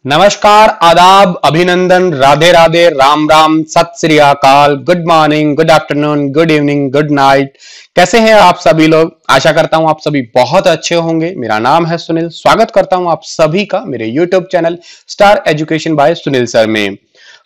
नमस्कार, आदाब, अभिनंदन, राधे राधे, राम राम, सत श्री अकाल, good morning, good afternoon, good evening, good night. कैसे हैं आप सभी लोग? आशा करता हूं आप सभी बहुत अच्छे होंगे। मेरा नाम है सुनील। स्वागत करता हूं आप सभी का मेरे YouTube channel star education by Sunil sir में।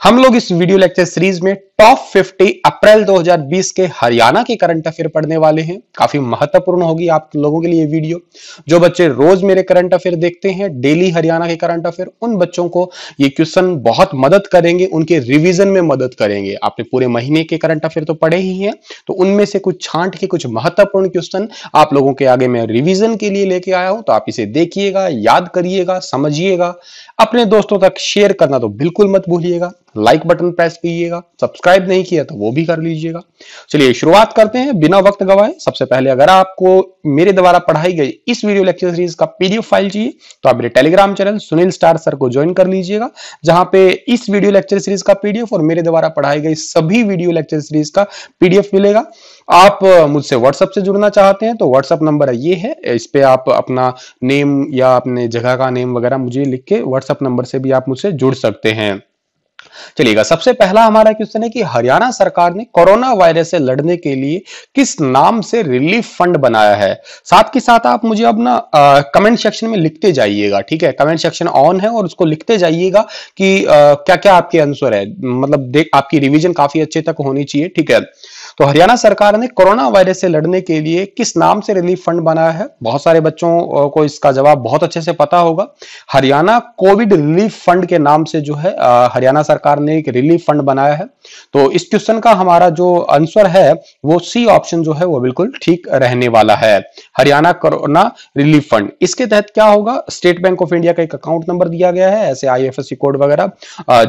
हम लोग इस वीडियो लेक्चर सीरीज में टॉप 50 अप्रैल 2020 के हरियाणा के करंट अफेयर पढ़ने वाले हैं। काफी महत्वपूर्ण होगी आप लोगों के लिए वीडियो। जो बच्चे रोज मेरे करंट अफेयर देखते हैं, डेली हरियाणा के करंट अफेयर, उन बच्चों को ये क्वेश्चन बहुत मदद करेंगे, उनके रिवीजन में मदद करेंगे। आपने पूरे महीने के करंट अफेयर तो पढ़े ही हैं, तो उनमें से कुछ छांट के कुछ महत्वपूर्ण क्वेश्चन आप लोगों के आगे मैं रिवीजन के लिए लेके आया हूं। तो आप इसे देखिएगा, याद करिएगा, समझिएगा, अपने दोस्तों तक शेयर करना तो बिल्कुल मत भूलिएगा। लाइक बटन प्रेस कीजिएगा, सब्सक्राइब नहीं किया तो वो भी कर लीजिएगा। चलिए शुरुआत करते हैं बिना वक्त गवाए। सबसे पहले अगर आपको मेरे द्वारा पढ़ाई गई इस वीडियो लेक्चर सीरीज का पीडीएफ फाइल चाहिए तो आप मेरे Telegram channel Sunil star sir को ज्वाइन कर लीजिएगा, जहां पे इस वीडियो लेक्चर सीरीज का पीडीएफ और मेरे द्वारा पढ़ाई गई सभी वीडियो लेक्चर सीरीज का पीडीएफ मिलेगा। आप मुझसे व्हाट्सएप से जुड़ना चाहते हैं तो व्हाट्सएप नंबर ये है, इस पे आप अपना नेम या अपने जगह का नेम वगैरह मुझे लिख के व्हाट्सएप नंबर से भी आप मुझसे जुड़ सकते हैं। चलिएगा, सबसे पहला हमारा क्वेश्चन है कि हरियाणा सरकार ने कोरोना वायरस से लड़ने के लिए किस नाम से रिलीफ फंड बनाया है। साथ के साथ आप मुझे अब ना कमेंट सेक्शन में लिखते जाइएगा, ठीक है। कमेंट सेक्शन ऑन है और उसको लिखते जाइएगा कि क्या क्या आपके आंसर है। मतलब देख, आपकी रिवीजन काफी अच्छे तक होनी चाहिए, ठीक है। तो हरियाणा सरकार ने कोरोना वायरस से लड़ने के लिए किस नाम से रिलीफ फंड बनाया है? बहुत सारे बच्चों को इसका जवाब बहुत अच्छे से पता होगा। हरियाणा कोविड रिलीफ फंड के नाम से जो है हरियाणा सरकार ने एक रिलीफ फंड बनाया है। तो इस क्वेश्चन का हमारा जो आंसर है वो सी ऑप्शन जो है वो बिल्कुल ठीक रहने वाला है, हरियाणा कोरोना रिलीफ फंड। इसके तहत क्या होगा, स्टेट बैंक ऑफ इंडिया का एक अकाउंट नंबर दिया गया है, ऐसे आईएफएससी कोड वगैरह।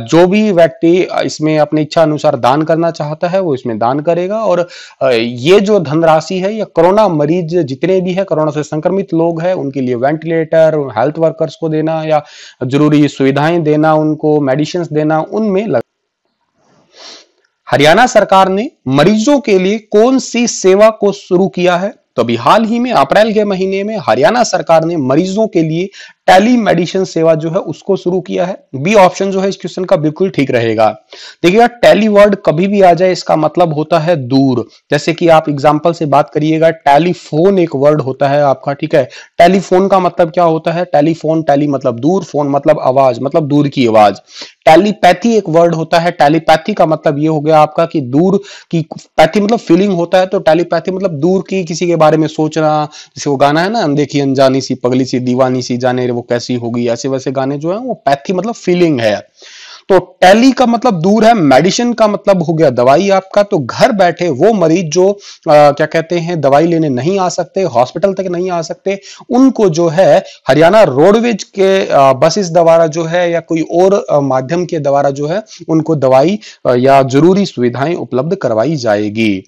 जो भी व्यक्ति इसमें अपनी इच्छा अनुसार दान करना चाहता है वो इसमें दान करेगा। और ये जो धनराशि है, ये कोरोना मरीज जितने भी है, कोरोना से संक्रमित लोग हैं, उनके लिए वेंटिलेटर, हेल्थ वर्कर्स को देना या जरूरी सुविधाएं देना, उनको मेडिसिन देना, उनमें हरियाणा सरकार ने मरीजों के लिए कौन सी सेवा को शुरू किया है? तो अभी हाल ही में अप्रैल के महीने में हरियाणा सरकार ने मरीजों के लिए टेली मेडिसिन सेवा जो है उसको शुरू किया है। बी ऑप्शन जो है इस क्वेश्चन का बिल्कुल ठीक रहेगा। देखिएगा, टेली वर्ड कभी भी आ जाए इसका मतलब होता है दूर। जैसे कि आप एग्जांपल से बात करिएगा, टेलीफोन एक वर्ड होता है आपका, ठीक है। टेलीफोन का मतलब क्या होता है? टेलीफोन, टेली मतलब दूर, फोन मतलब आवाज, मतलब दूर की आवाज। टेलीपैथी एक वर्ड होता है। टेलीपैथी का मतलब ये हो गया आपका कि दूर की, पैथी मतलब फीलिंग होता है, तो टेलीपैथी मतलब दूर की किसी के बारे में सोचना। जैसे वो गाना है ना, अनदेखी अनजानी सी पगली सी दीवानी सी जाने वो कैसी होगी, ऐसे वैसे गाने जो है वो पैथी मतलब फीलिंग है। तो टेली का मतलब दूर है, मेडिसिन का मतलब हो गया दवाई आपका। तो घर बैठे वो मरीज जो क्या कहते हैं दवाई लेने नहीं आ सकते, हॉस्पिटल तक नहीं आ सकते, उनको जो है हरियाणा रोडवेज के बसेस द्वारा जो है या कोई और माध्यम के द्वारा जो है उनको दवाई या जरूरी सुविधाएं उपलब्ध करवाई जाएगी।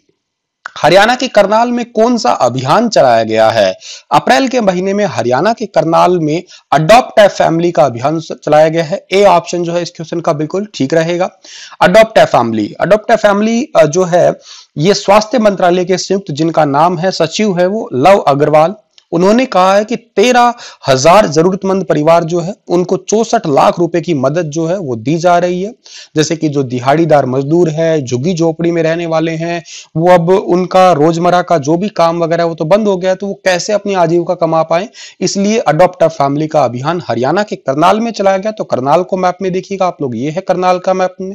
हरियाणा के करनाल में कौन सा अभियान चलाया गया है? अप्रैल के महीने में हरियाणा के करनाल में अडॉप्ट ए फैमिली का अभियान चलाया गया है। ए ऑप्शन जो है इस क्वेश्चन का बिल्कुल ठीक रहेगा। Adopt a family, adopt a family जो है ये स्वास्थ्य मंत्रालय के संयुक्त, जिनका नाम है सचिव है वो लव अग्रवाल, उन्होंने कहा है कि 13,000 जरूरतमंद परिवार जो है उनको 64 लाख रुपए की मदद जो है वो दी जा रही है। जैसे कि जो दिहाड़ीदार मजदूर है, झुग्गी झोपड़ी में रहने वाले हैं, वो अब उनका रोजमर्रा का जो भी काम वगैरह वो तो बंद हो गया, तो वो कैसे अपनी आजीविका कमा पाए, इसलिए अडॉप्ट अ फैमिली का अभियान हरियाणा के करनाल में चलाया गया। तो करनाल को मैप में देखिएगा आप लोग, ये है करनाल का मैप में।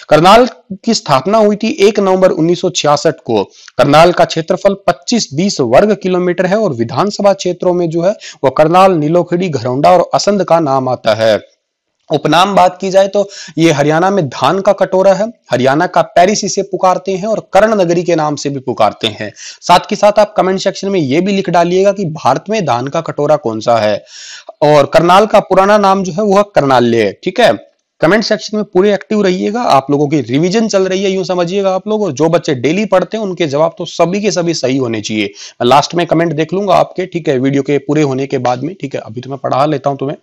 करनाल की स्थापना हुई थी 1 नवंबर 1966 को। करनाल का क्षेत्रफल 25-20 वर्ग किलोमीटर है और विधानसभा क्षेत्रों में जो है वो करनाल, नीलोखेड़ी, घरौंडा और असंध का नाम आता है। उपनाम बात की जाए तो ये हरियाणा में धान का कटोरा है, हरियाणा का पेरिस इसे पुकारते हैं और कर्ण नगरी के नाम से भी पुकारते हैं। साथ के साथ आप कमेंट सेक्शन में ये भी लिख डालिएगा कि भारत में धान का कटोरा कौन सा है। और करनाल का पुराना नाम जो है वो करनाल्य, ठीक है। कमेंट सेक्शन में पूरे एक्टिव रहिएगा, आप लोगों की रिवीजन चल रही है यूं समझिएगा आप लोग। और जो बच्चे डेली पढ़ते हैं उनके जवाब तो सभी के सभी सही होने चाहिए। मैं लास्ट में कमेंट देख लूंगा आपके, ठीक है, वीडियो के पूरे होने के बाद में, ठीक है। अभी तो मैं पढ़ा लेता हूं तुम्हें।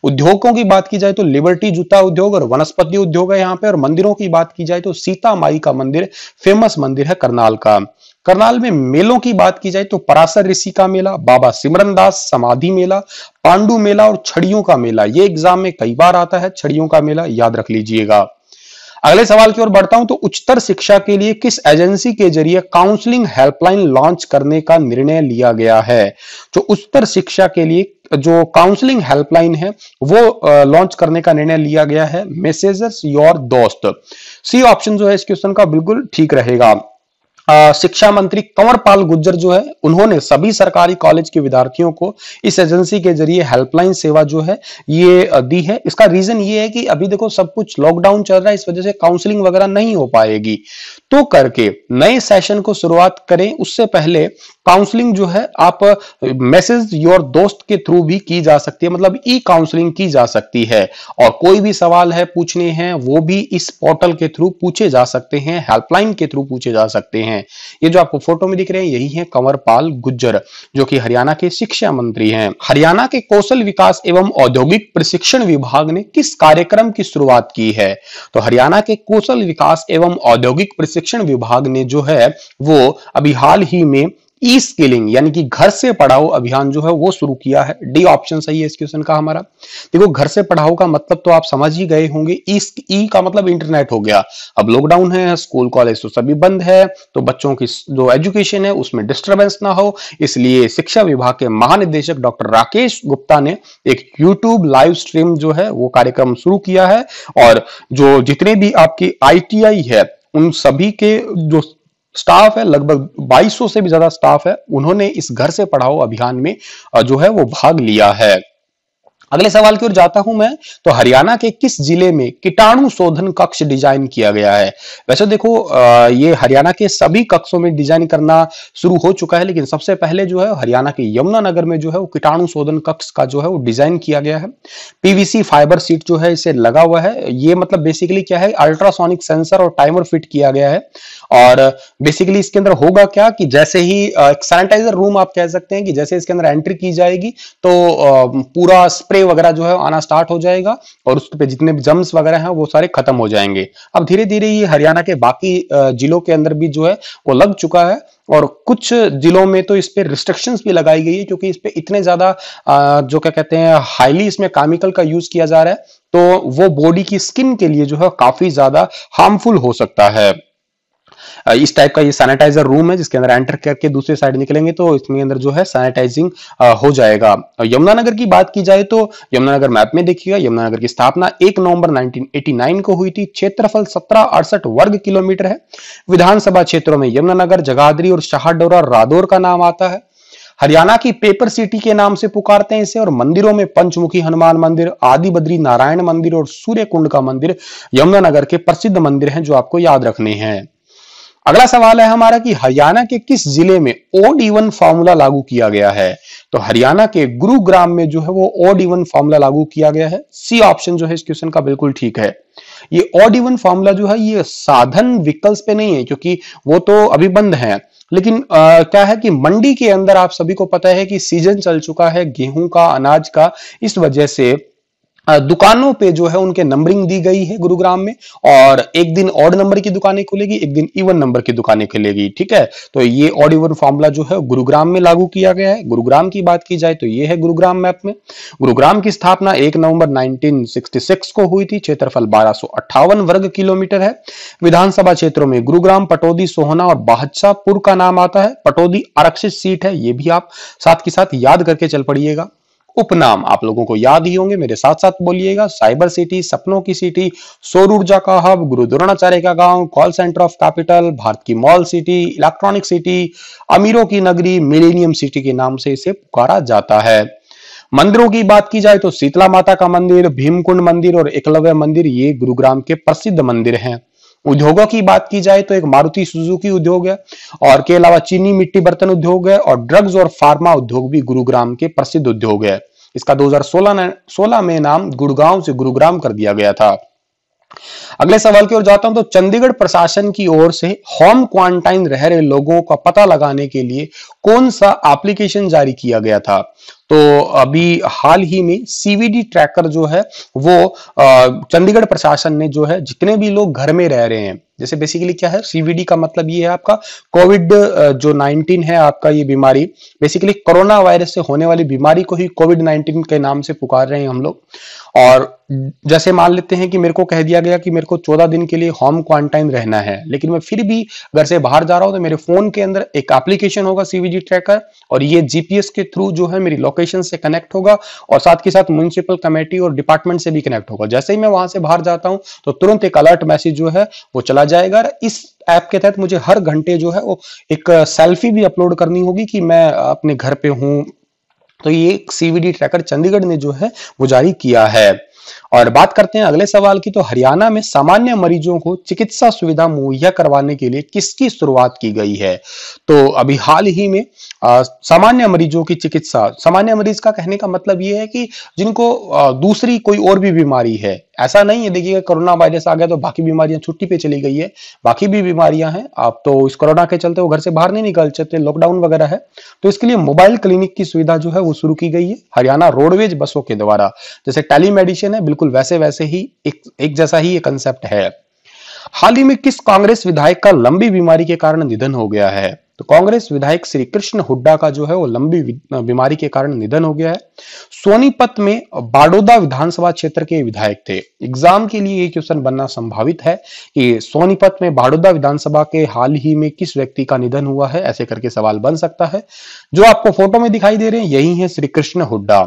उद्योगों की बात की जाए तो लिबर्टी जूता उद्योग और वनस्पति उद्योग है यहाँ पे। और मंदिरों की बात की जाए तो सीता माई का मंदिर फेमस मंदिर है करनाल का। करनाल में मेलों की बात की जाए तो पराशर ऋषि का मेला, बाबा सिमरनदास समाधि मेला, पांडु मेला और छड़ियों का मेला। ये एग्जाम में कई बार आता है, छड़ियों का मेला याद रख लीजिएगा। अगले सवाल की ओर बढ़ता हूं तो उच्चतर शिक्षा के लिए किस एजेंसी के जरिए काउंसलिंग हेल्पलाइन लॉन्च करने का निर्णय लिया गया है? जो उच्चतर शिक्षा के लिए जो काउंसलिंग हेल्पलाइन है वो लॉन्च करने का निर्णय लिया गया है मैसेजेस योर दोस्त। सी ऑप्शन जो है इस क्वेश्चन का बिल्कुल ठीक रहेगा। शिक्षा मंत्री कंवरपाल गुर्जर जो है उन्होंने सभी सरकारी कॉलेज के विद्यार्थियों को इस एजेंसी के जरिए हेल्पलाइन सेवा जो है ये दी है। इसका रीजन ये है कि अभी देखो सब कुछ लॉकडाउन चल रहा है, इस वजह से काउंसलिंग वगैरह नहीं हो पाएगी, तो करके नए सेशन को शुरुआत करें उससे पहले काउंसलिंग जो है आप मैसेज योर दोस्त के थ्रू भी की जा सकती है, मतलब ई काउंसलिंग की जा सकती है और कोई भी सवाल है पूछने हैं वो भी इस पोर्टल के थ्रू पूछे जा सकते हैं, हेल्पलाइन के थ्रू पूछे जा सकते हैं। ये जो आपको फोटो में दिख रहे हैं यही है कंवरपाल गुर्जर जो कि हरियाणा के शिक्षा मंत्री हैं। हरियाणा के कौशल विकास एवं औद्योगिक प्रशिक्षण विभाग ने किस कार्यक्रम की शुरुआत की है? तो हरियाणा के कौशल विकास एवं औद्योगिक प्रशिक्षण विभाग ने जो है वो अभी हाल ही में ई स्किलिंग यानी कि घर से पढ़ाओ अभियान जो है वो शुरू किया है। डी ऑप्शन सही है इस क्वेश्चन का हमारा। देखो घर से पढ़ाओ का मतलब तो आप समझ ही गए होंगे, ई का मतलब इंटरनेट हो गया। अब लॉकडाउन है, स्कूल कॉलेज तो सभी बंद है, तो बच्चों की जो एजुकेशन है उसमें डिस्टरबेंस ना हो, इसलिए शिक्षा विभाग के महानिदेशक डॉक्टर राकेश गुप्ता ने एक यूट्यूब लाइव स्ट्रीम जो है वो कार्यक्रम शुरू किया है और जो जितने भी आपकी ITI है उन सभी के जो स्टाफ है, लगभग 2200 से भी ज्यादा स्टाफ है, उन्होंने इस घर से पढ़ाओ अभियान में जो है वो भाग लिया है। अगले सवाल की ओर जाता हूं मैं, तो हरियाणा के किस जिले में कीटाणु शोधन कक्ष डिजाइन किया गया है? वैसे देखो ये हरियाणा के सभी कक्षों में डिजाइन करना शुरू हो चुका है, लेकिन सबसे पहले जो है हरियाणा के यमुनानगर में जो है वो कीटाणु शोधन कक्ष का जो है वो डिजाइन किया गया है। PVC फाइबर सीट जो है इसे लगा हुआ है। ये मतलब बेसिकली क्या है, अल्ट्रासोनिक सेंसर और टाइमर फिट किया गया है और बेसिकली इसके अंदर होगा क्या कि जैसे ही एक सैनिटाइजर रूम आप कह सकते हैं कि जैसे इसके अंदर एंट्री की जाएगी तो पूरा स्प्रे वगैरह जो है आना स्टार्ट हो जाएगा और उस पे जितने भी जम्स वगैरह हैं वो सारे खत्म हो जाएंगे। अब धीरे धीरे ये हरियाणा के बाकी जिलों के अंदर भी जो है वो लग चुका है और कुछ जिलों में तो इस पे रिस्ट्रिक्शंस भी लगाई गई है क्योंकि इस पे इतने ज्यादा जो क्या कहते हैं हाईली इसमें केमिकल का यूज किया जा रहा है, तो वो बॉडी की स्किन के लिए जो है काफी ज्यादा हार्मफुल हो सकता है। इस टाइप का ये सैनिटाइजर रूम है जिसके अंदर एंटर करके दूसरी साइड निकलेंगे तो इसमें अंदर जो है सैनिटाइजिंग हो जाएगा। यमुनानगर की बात की जाए तो यमुनानगर मैप में देखिएगा, यमुनानगर की स्थापना 1 नवंबर 1989 को हुई थी। क्षेत्रफल 1768 वर्ग किलोमीटर है। विधानसभा क्षेत्रों में यमुनानगर, जगाधरी और शाहडोरा रादौर का नाम आता है। हरियाणा की पेपर सिटी के नाम से पुकारते हैं इसे और मंदिरों में पंचमुखी हनुमान मंदिर, आदि बद्री नारायण मंदिर और सूर्य कुंड का मंदिर यमुनानगर के प्रसिद्ध मंदिर हैं जो आपको याद रखने हैं। अगला सवाल है हमारा कि हरियाणा के किस जिले में ओड इवन फॉर्मूला लागू किया गया है? तो हरियाणा के गुरुग्राम में जो है वो ओड इवन फॉर्मूला लागू किया गया है। सी ऑप्शन जो है इस क्वेश्चन का बिल्कुल ठीक है। ये ओड इवन फॉर्मूला जो है ये साधन विकल्प पे नहीं है क्योंकि वो तो अभी बंद है, लेकिन क्या है कि मंडी के अंदर आप सभी को पता है कि सीजन चल चुका है गेहूं का, अनाज का, इस वजह से दुकानों पे जो है उनके नंबरिंग दी गई है गुरुग्राम में और एक दिन ऑड नंबर की दुकानें खुलेगी, एक दिन इवन नंबर की दुकानें खुलेगी। ठीक है, तो ये ऑड इवन फॉर्मूला जो है गुरुग्राम में लागू किया गया है। गुरुग्राम की बात की जाए तो ये है गुरुग्राम मैप में। गुरुग्राम की स्थापना 1 नवंबर 1966 को हुई थी। क्षेत्रफल 1258 वर्ग किलोमीटर है। विधानसभा क्षेत्रों में गुरुग्राम, पटौदी, सोहना और बादशाहपुर का नाम आता है। पटौदी आरक्षित सीट है, ये भी आप साथ के साथ याद करके चल पड़िएगा। उपनाम आप लोगों को याद ही होंगे, मेरे साथ साथ बोलिएगा। साइबर सिटी, सपनों की सिटी, सौर ऊर्जा का हब, गुरु द्रोणाचार्य का गांव, call centre of capital, Bharat की मॉल सिटी, इलेक्ट्रॉनिक सिटी, अमीरों की नगरी, मिलेनियम सिटी के नाम से इसे पुकारा जाता है। मंदिरों की बात की जाए तो शीतला माता का मंदिर, भीमकुंड मंदिर और एकलव्य मंदिर ये गुरुग्राम के प्रसिद्ध मंदिर हैं। उद्योगों की बात की जाए तो एक मारुति सुजुकी उद्योग है और के अलावा चीनी मिट्टी बर्तन है और ड्रग्स और फार्मा उद्योग भी गुरुग्राम के प्रसिद्ध उद्योग है। इसका 2016 में नाम गुड़गांव से गुरुग्राम कर दिया गया था। अगले सवाल की ओर जाता हूं तो चंडीगढ़ प्रशासन की ओर से होम क्वारंटाइन रह रहे लोगों का पता लगाने के लिए कौन सा एप्लीकेशन जारी किया गया था? तो अभी हाल ही में CVD ट्रैकर जो है वो चंडीगढ़ प्रशासन ने जो है जितने भी लोग घर में रह रहे हैं जैसे बेसिकली क्या है, सीवीडी का मतलब ये है आपका कोविड जो 19 है आपका, ये बीमारी बेसिकली कोरोना वायरस से होने वाली बीमारी को ही कोविड 19 के नाम से पुकार रहे हैं हम लोग। और जैसे मान लेते हैं कि मेरे को कह दिया गया कि मेरे को 14 दिन के लिए होम क्वारंटाइन रहना है, लेकिन मैं फिर भी घर से बाहर जा रहा हूं, तो मेरे फोन के अंदर एक एप्लीकेशन होगा सीवीजी ट्रैकर, और ये जीपीएस के थ्रू जो है मेरी लोकेशन से कनेक्ट होगा, और साथ के साथ म्युनिसिपल कमेटी और डिपार्टमेंट से भी कनेक्ट होगा। जैसे ही मैं वहां से बाहर जाता हूं तो तुरंत एक अलर्ट मैसेज जो है वो चला जाएगा। इस ऐप के तहत मुझे हर घंटे जो है वो एक सेल्फी भी अपलोड करनी होगी कि मैं अपने घर पे हूं। तो ये सीवीडी ट्रैकर चंडीगढ़ ने जो है वो जारी किया है। और बात करते हैं अगले सवाल की, तो हरियाणा में सामान्य मरीजों को चिकित्सा सुविधा मुहैया करवाने के लिए किसकी शुरुआत की गई है? तो अभी हाल ही में सामान्य मरीजों की चिकित्सा, सामान्य मरीज का कहने का मतलब ये है कि जिनको दूसरी कोई और भी बीमारी है, ऐसा नहीं है देखिएगा कोरोना वायरस आ गया तो बाकी बीमारियां छुट्टी पे चली गई है, बाकी भी बीमारियां हैं। आप तो इस कोरोना के चलते वो घर से बाहर नहीं निकल सकते, लॉकडाउन वगैरह है, तो इसके लिए मोबाइल क्लिनिक की सुविधा जो है वो शुरू की गई है हरियाणा रोडवेज बसों के द्वारा। जैसे टेलीमेडिसिन है, बिल्कुल वैसे वैसे ही एक जैसा ही ये कंसेप्ट है। हाल ही में किस कांग्रेस विधायक का लंबी बीमारी के कारण निधन हो गया है? तो कांग्रेस विधायक श्री कृष्ण हुड्डा का जो है वो लंबी बीमारी के कारण निधन हो गया है। सोनीपत में बाडोदा विधानसभा क्षेत्र के विधायक थे। एग्जाम के लिए ये क्वेश्चन बनना संभावित है कि सोनीपत में बाडोदा विधानसभा के हाल ही में किस व्यक्ति का निधन हुआ है, ऐसे करके सवाल बन सकता है। जो आपको फोटो में दिखाई दे रहे हैं यही है श्री कृष्ण हुड्डा,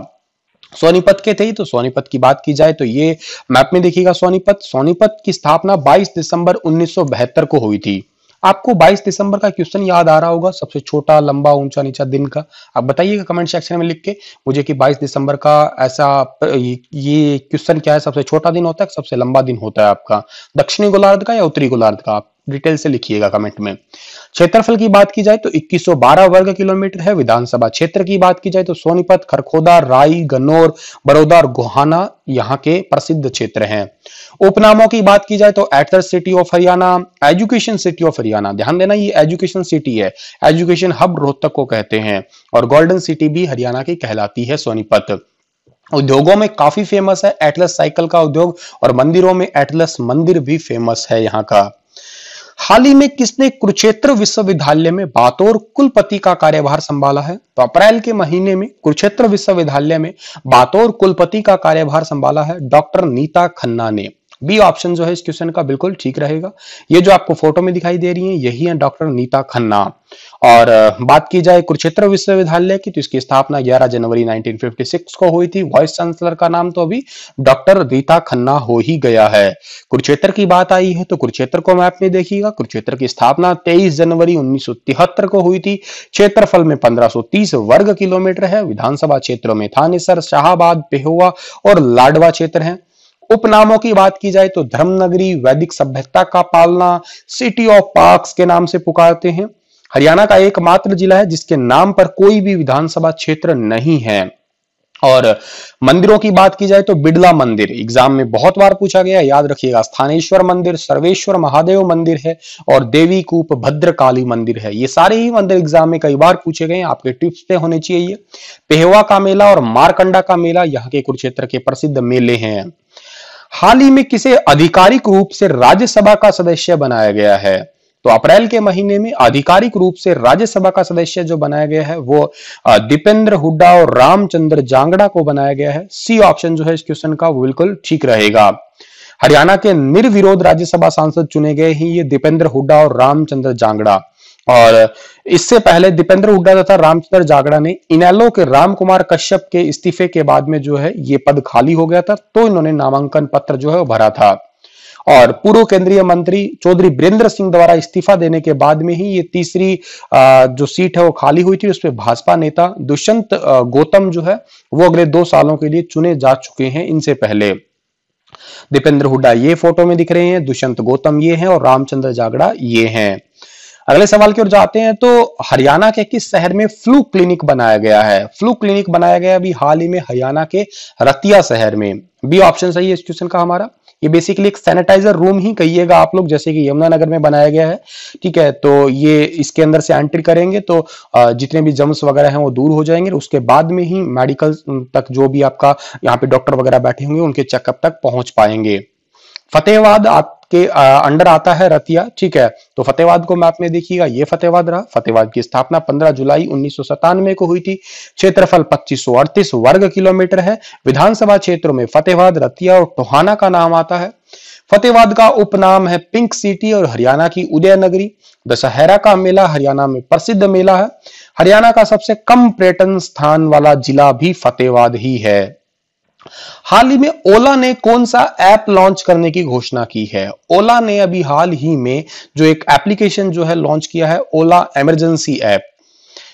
सोनीपत के थे। तो सोनीपत की बात की जाए तो ये मैप में देखिएगा सोनीपत की स्थापना 22 दिसंबर 1972 को हुई थी। आपको 22 दिसंबर का क्वेश्चन याद आ रहा होगा, सबसे छोटा लंबा ऊंचा नीचा दिन का? आप बताइएगा कमेंट सेक्शन में लिख के मुझे कि 22 दिसंबर का ऐसा ये क्वेश्चन क्या है, सबसे छोटा दिन होता है, सबसे लंबा दिन होता है आपका, दक्षिणी गोलार्ध का या उत्तरी गोलार्ध का? आप डिटेल से लिखिएगा कमेंट में। क्षेत्रफल की बात की जाए तो 2112 वर्ग किलोमीटर है। विधानसभा क्षेत्र की बात की जाए तो सोनीपत, खरखोदा, राई, गन्नौर, बड़ौदा और गोहाना यहाँ के प्रसिद्ध क्षेत्र हैं। उपनामों की बात की जाए तो Atlas city of Haryana, education city of Haryana, ध्यान देना ये एजुकेशन सिटी है, एजुकेशन हब रोहतक को कहते हैं, और गोल्डन सिटी भी हरियाणा की कहलाती है सोनीपत। उद्योगों में काफी फेमस है एटलस साइकिल का उद्योग, और मंदिरों में एटलस मंदिर भी फेमस है यहाँ का। हाल ही में किसने कुरुक्षेत्र विश्वविद्यालय में बतौर कुलपति का कार्यभार संभाला है? तो अप्रैल के महीने में कुरुक्षेत्र विश्वविद्यालय में बतौर कुलपति का कार्यभार संभाला है डॉक्टर नीता खन्ना ने। बी ऑप्शन जो है इस क्वेश्चन का बिल्कुल ठीक रहेगा। ये जो आपको फोटो में दिखाई दे रही है यही है डॉक्टर नीता खन्ना। और बात की जाए कुरुक्षेत्र विश्वविद्यालय की तो इसकी स्थापना 11 जनवरी 1956 को हुई थी। वाइस चांसलर का नाम तो अभी डॉक्टर नीता खन्ना हो ही गया है। कुरुक्षेत्र की बात आई है तो कुरुक्षेत्र को मैप में देखिएगा, कुरुक्षेत्र की स्थापना 23 जनवरी 1973 को हुई थी। क्षेत्रफल में 1530 वर्ग किलोमीटर है। विधानसभा क्षेत्रों में थानेसर, शाहबाद, पेहोवा और लाडवा क्षेत्र है। उपनामों की बात की जाए तो धर्मनगरी, वैदिक सभ्यता का पालना, सिटी ऑफ पार्क्स के नाम से पुकारते हैं। हरियाणा का एकमात्र जिला है जिसके नाम पर कोई भी विधानसभा क्षेत्र नहीं है। और मंदिरों की बात की जाए तो बिड़ला मंदिर एग्जाम में बहुत बार पूछा गया, याद रखिएगा। स्थानेश्वर मंदिर, सर्वेश्वर महादेव मंदिर है, और देवी कूप भद्रकाली मंदिर है। ये सारे ही मंदिर एग्जाम में कई बार पूछे गए, आपके टिप्स पे होने चाहिए। पेहवा का मेला और मारकंडा का मेला यहाँ के कुरुक्षेत्र के प्रसिद्ध मेले हैं। हाल ही में किसे आधिकारिक रूप से राज्यसभा का सदस्य बनाया गया है? तो अप्रैल के महीने में आधिकारिक रूप से राज्यसभा का सदस्य जो बनाया गया है वो दीपेंद्र हुड्डा और रामचंद्र जांगड़ा को बनाया गया है। सी ऑप्शन जो है इस क्वेश्चन का वो बिल्कुल ठीक रहेगा। हरियाणा के निर्विरोध राज्यसभा सांसद चुने गए हैं ये दीपेंद्र हुड्डा और रामचंद्र जांगड़ा। और इससे पहले दीपेंद्र हुड्डा तथा रामचंद्र जांगड़ा ने इनेलो के राम कुमार कश्यप के इस्तीफे के बाद में जो है ये पद खाली हो गया था, तो इन्होंने नामांकन पत्र जो है वो भरा था। और पूर्व केंद्रीय मंत्री चौधरी बीरेंद्र सिंह द्वारा इस्तीफा देने के बाद में ही ये तीसरी जो सीट है वो खाली हुई थी। उसपे भाजपा नेता दुष्यंत गौतम जो है वो अगले 2 सालों के लिए चुने जा चुके हैं इनसे पहले। दीपेंद्र हुड्डा ये फोटो में दिख रहे हैं, दुष्यंत गौतम ये हैं, और रामचंद्र जांगड़ा ये हैं। अगले सवाल की ओर जाते हैं तो हरियाणा के किस शहर में फ्लू क्लिनिक बनाया गया है? फ्लू क्लिनिक बनाया गया अभी हाल ही में हरियाणा के रतिया शहर में। बी ऑप्शन सही है इस क्वेश्चन का हमारा। ये बेसिकली एक सैनिटाइजर रूम ही कहिएगा आप लोग, जैसे कि यमुनानगर में बनाया गया है, ठीक है। तो ये इसके अंदर से एंट्री करेंगे तो जितने भी जम्स वगैरह हैं वो दूर हो जाएंगे। उसके बाद में ही मेडिकल तक जो भी आपका यहाँ पे डॉक्टर वगैरह बैठे होंगे उनके चेकअप तक पहुंच पाएंगे। फतेहाबाद के अंडर आता है रतिया, ठीक है। तो फतेहाबाद को मैप में देखिएगा, ये फतेहाबाद रहा। फतेहाबाद की स्थापना 15 जुलाई 1997 को हुई थी। क्षेत्रफल 2538 वर्ग किलोमीटर है। विधानसभा क्षेत्रों में फतेहाबाद, रतिया और टोहाना का नाम आता है। फतेहाबाद का उपनाम है पिंक सिटी और हरियाणा की उदय नगरी। दशहरा का मेला हरियाणा में प्रसिद्ध मेला है। हरियाणा का सबसे कम पर्यटन स्थान वाला जिला भी फतेहाबाद ही है। हाल ही में ओला ने कौन सा ऐप लॉन्च करने की घोषणा की है? ओला ने अभी हाल ही में जो एक एप्लीकेशन जो है लॉन्च किया है, ओला इमरजेंसी ऐप।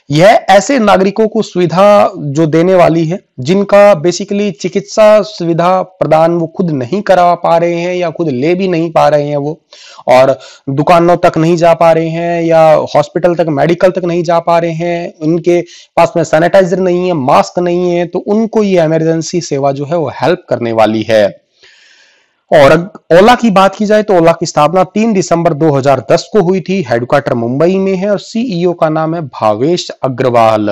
यह ऐसे नागरिकों को सुविधा जो देने वाली है जिनका बेसिकली चिकित्सा सुविधा प्रदान वो खुद नहीं करा पा रहे हैं या खुद ले भी नहीं पा रहे हैं वो, और दुकानों तक नहीं जा पा रहे हैं या हॉस्पिटल तक, मेडिकल तक नहीं जा पा रहे हैं, उनके पास में सैनिटाइजर नहीं है, मास्क नहीं है, तो उनको ये इमरजेंसी सेवा जो है वो हेल्प करने वाली है। और ओला की बात की जाए तो ओला की स्थापना 3 दिसंबर 2010 को हुई थी। हेडक्वार्टर मुंबई में है और सीईओ का नाम है भावेश अग्रवाल।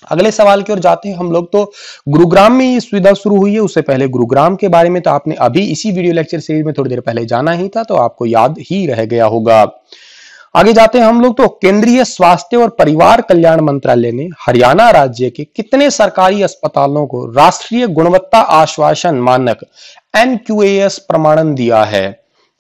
अगले सवाल की ओर जाते हैं हम लोग। तो गुरुग्राम में ये सुविधा शुरू हुई है। उससे पहले गुरुग्राम के बारे में तो आपने अभी इसी वीडियो लेक्चर सीरीज में थोड़ी देर पहले जाना ही था, तो आपको याद ही रह गया होगा। आगे जाते हैं हम लोग। तो केंद्रीय स्वास्थ्य और परिवार कल्याण मंत्रालय ने हरियाणा राज्य के कितने सरकारी अस्पतालों को राष्ट्रीय गुणवत्ता आश्वासन मानक NQAS प्रमाणन दिया है?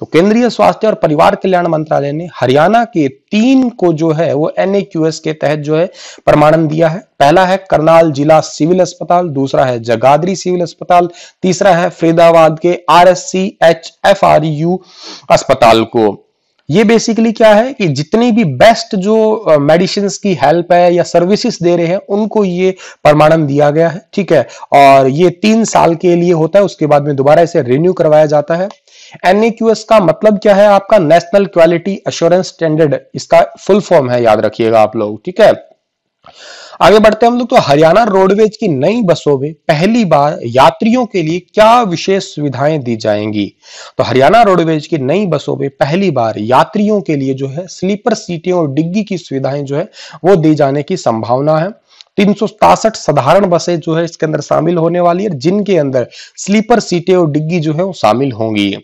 तो केंद्रीय स्वास्थ्य और परिवार कल्याण मंत्रालय ने हरियाणा के 3 को जो है वो NAQS के तहत जो है प्रमाणन दिया है। पहला है करनाल जिला सिविल अस्पताल, दूसरा है जगाधरी सिविल अस्पताल, तीसरा है फरीदाबाद के RSCHFRU अस्पताल को। ये बेसिकली क्या है कि जितनी भी बेस्ट जो मेडिसिन की हेल्प है या सर्विसेज दे रहे हैं उनको ये प्रमाणन दिया गया है, ठीक है। और ये 3 साल के लिए होता है, उसके बाद में दोबारा इसे रिन्यू करवाया जाता है। NAQS का मतलब क्या है आपका? नेशनल क्वालिटी एश्योरेंस स्टैंडर्ड, इसका फुल फॉर्म है, याद रखिएगा आप लोग, ठीक है। आगे बढ़ते हैं हम लोग। तो हरियाणा रोडवेज की नई बसों में पहली बार यात्रियों के लिए क्या विशेष सुविधाएं दी जाएंगी? तो हरियाणा रोडवेज की नई बसों में पहली बार यात्रियों के लिए जो है स्लीपर सीटें और डिग्गी की सुविधाएं जो है वो दी जाने की संभावना है। 367 साधारण बसें जो है इसके अंदर शामिल होने वाली है, जिनके अंदर स्लीपर सीटें और डिग्गी जो है वो शामिल होंगी।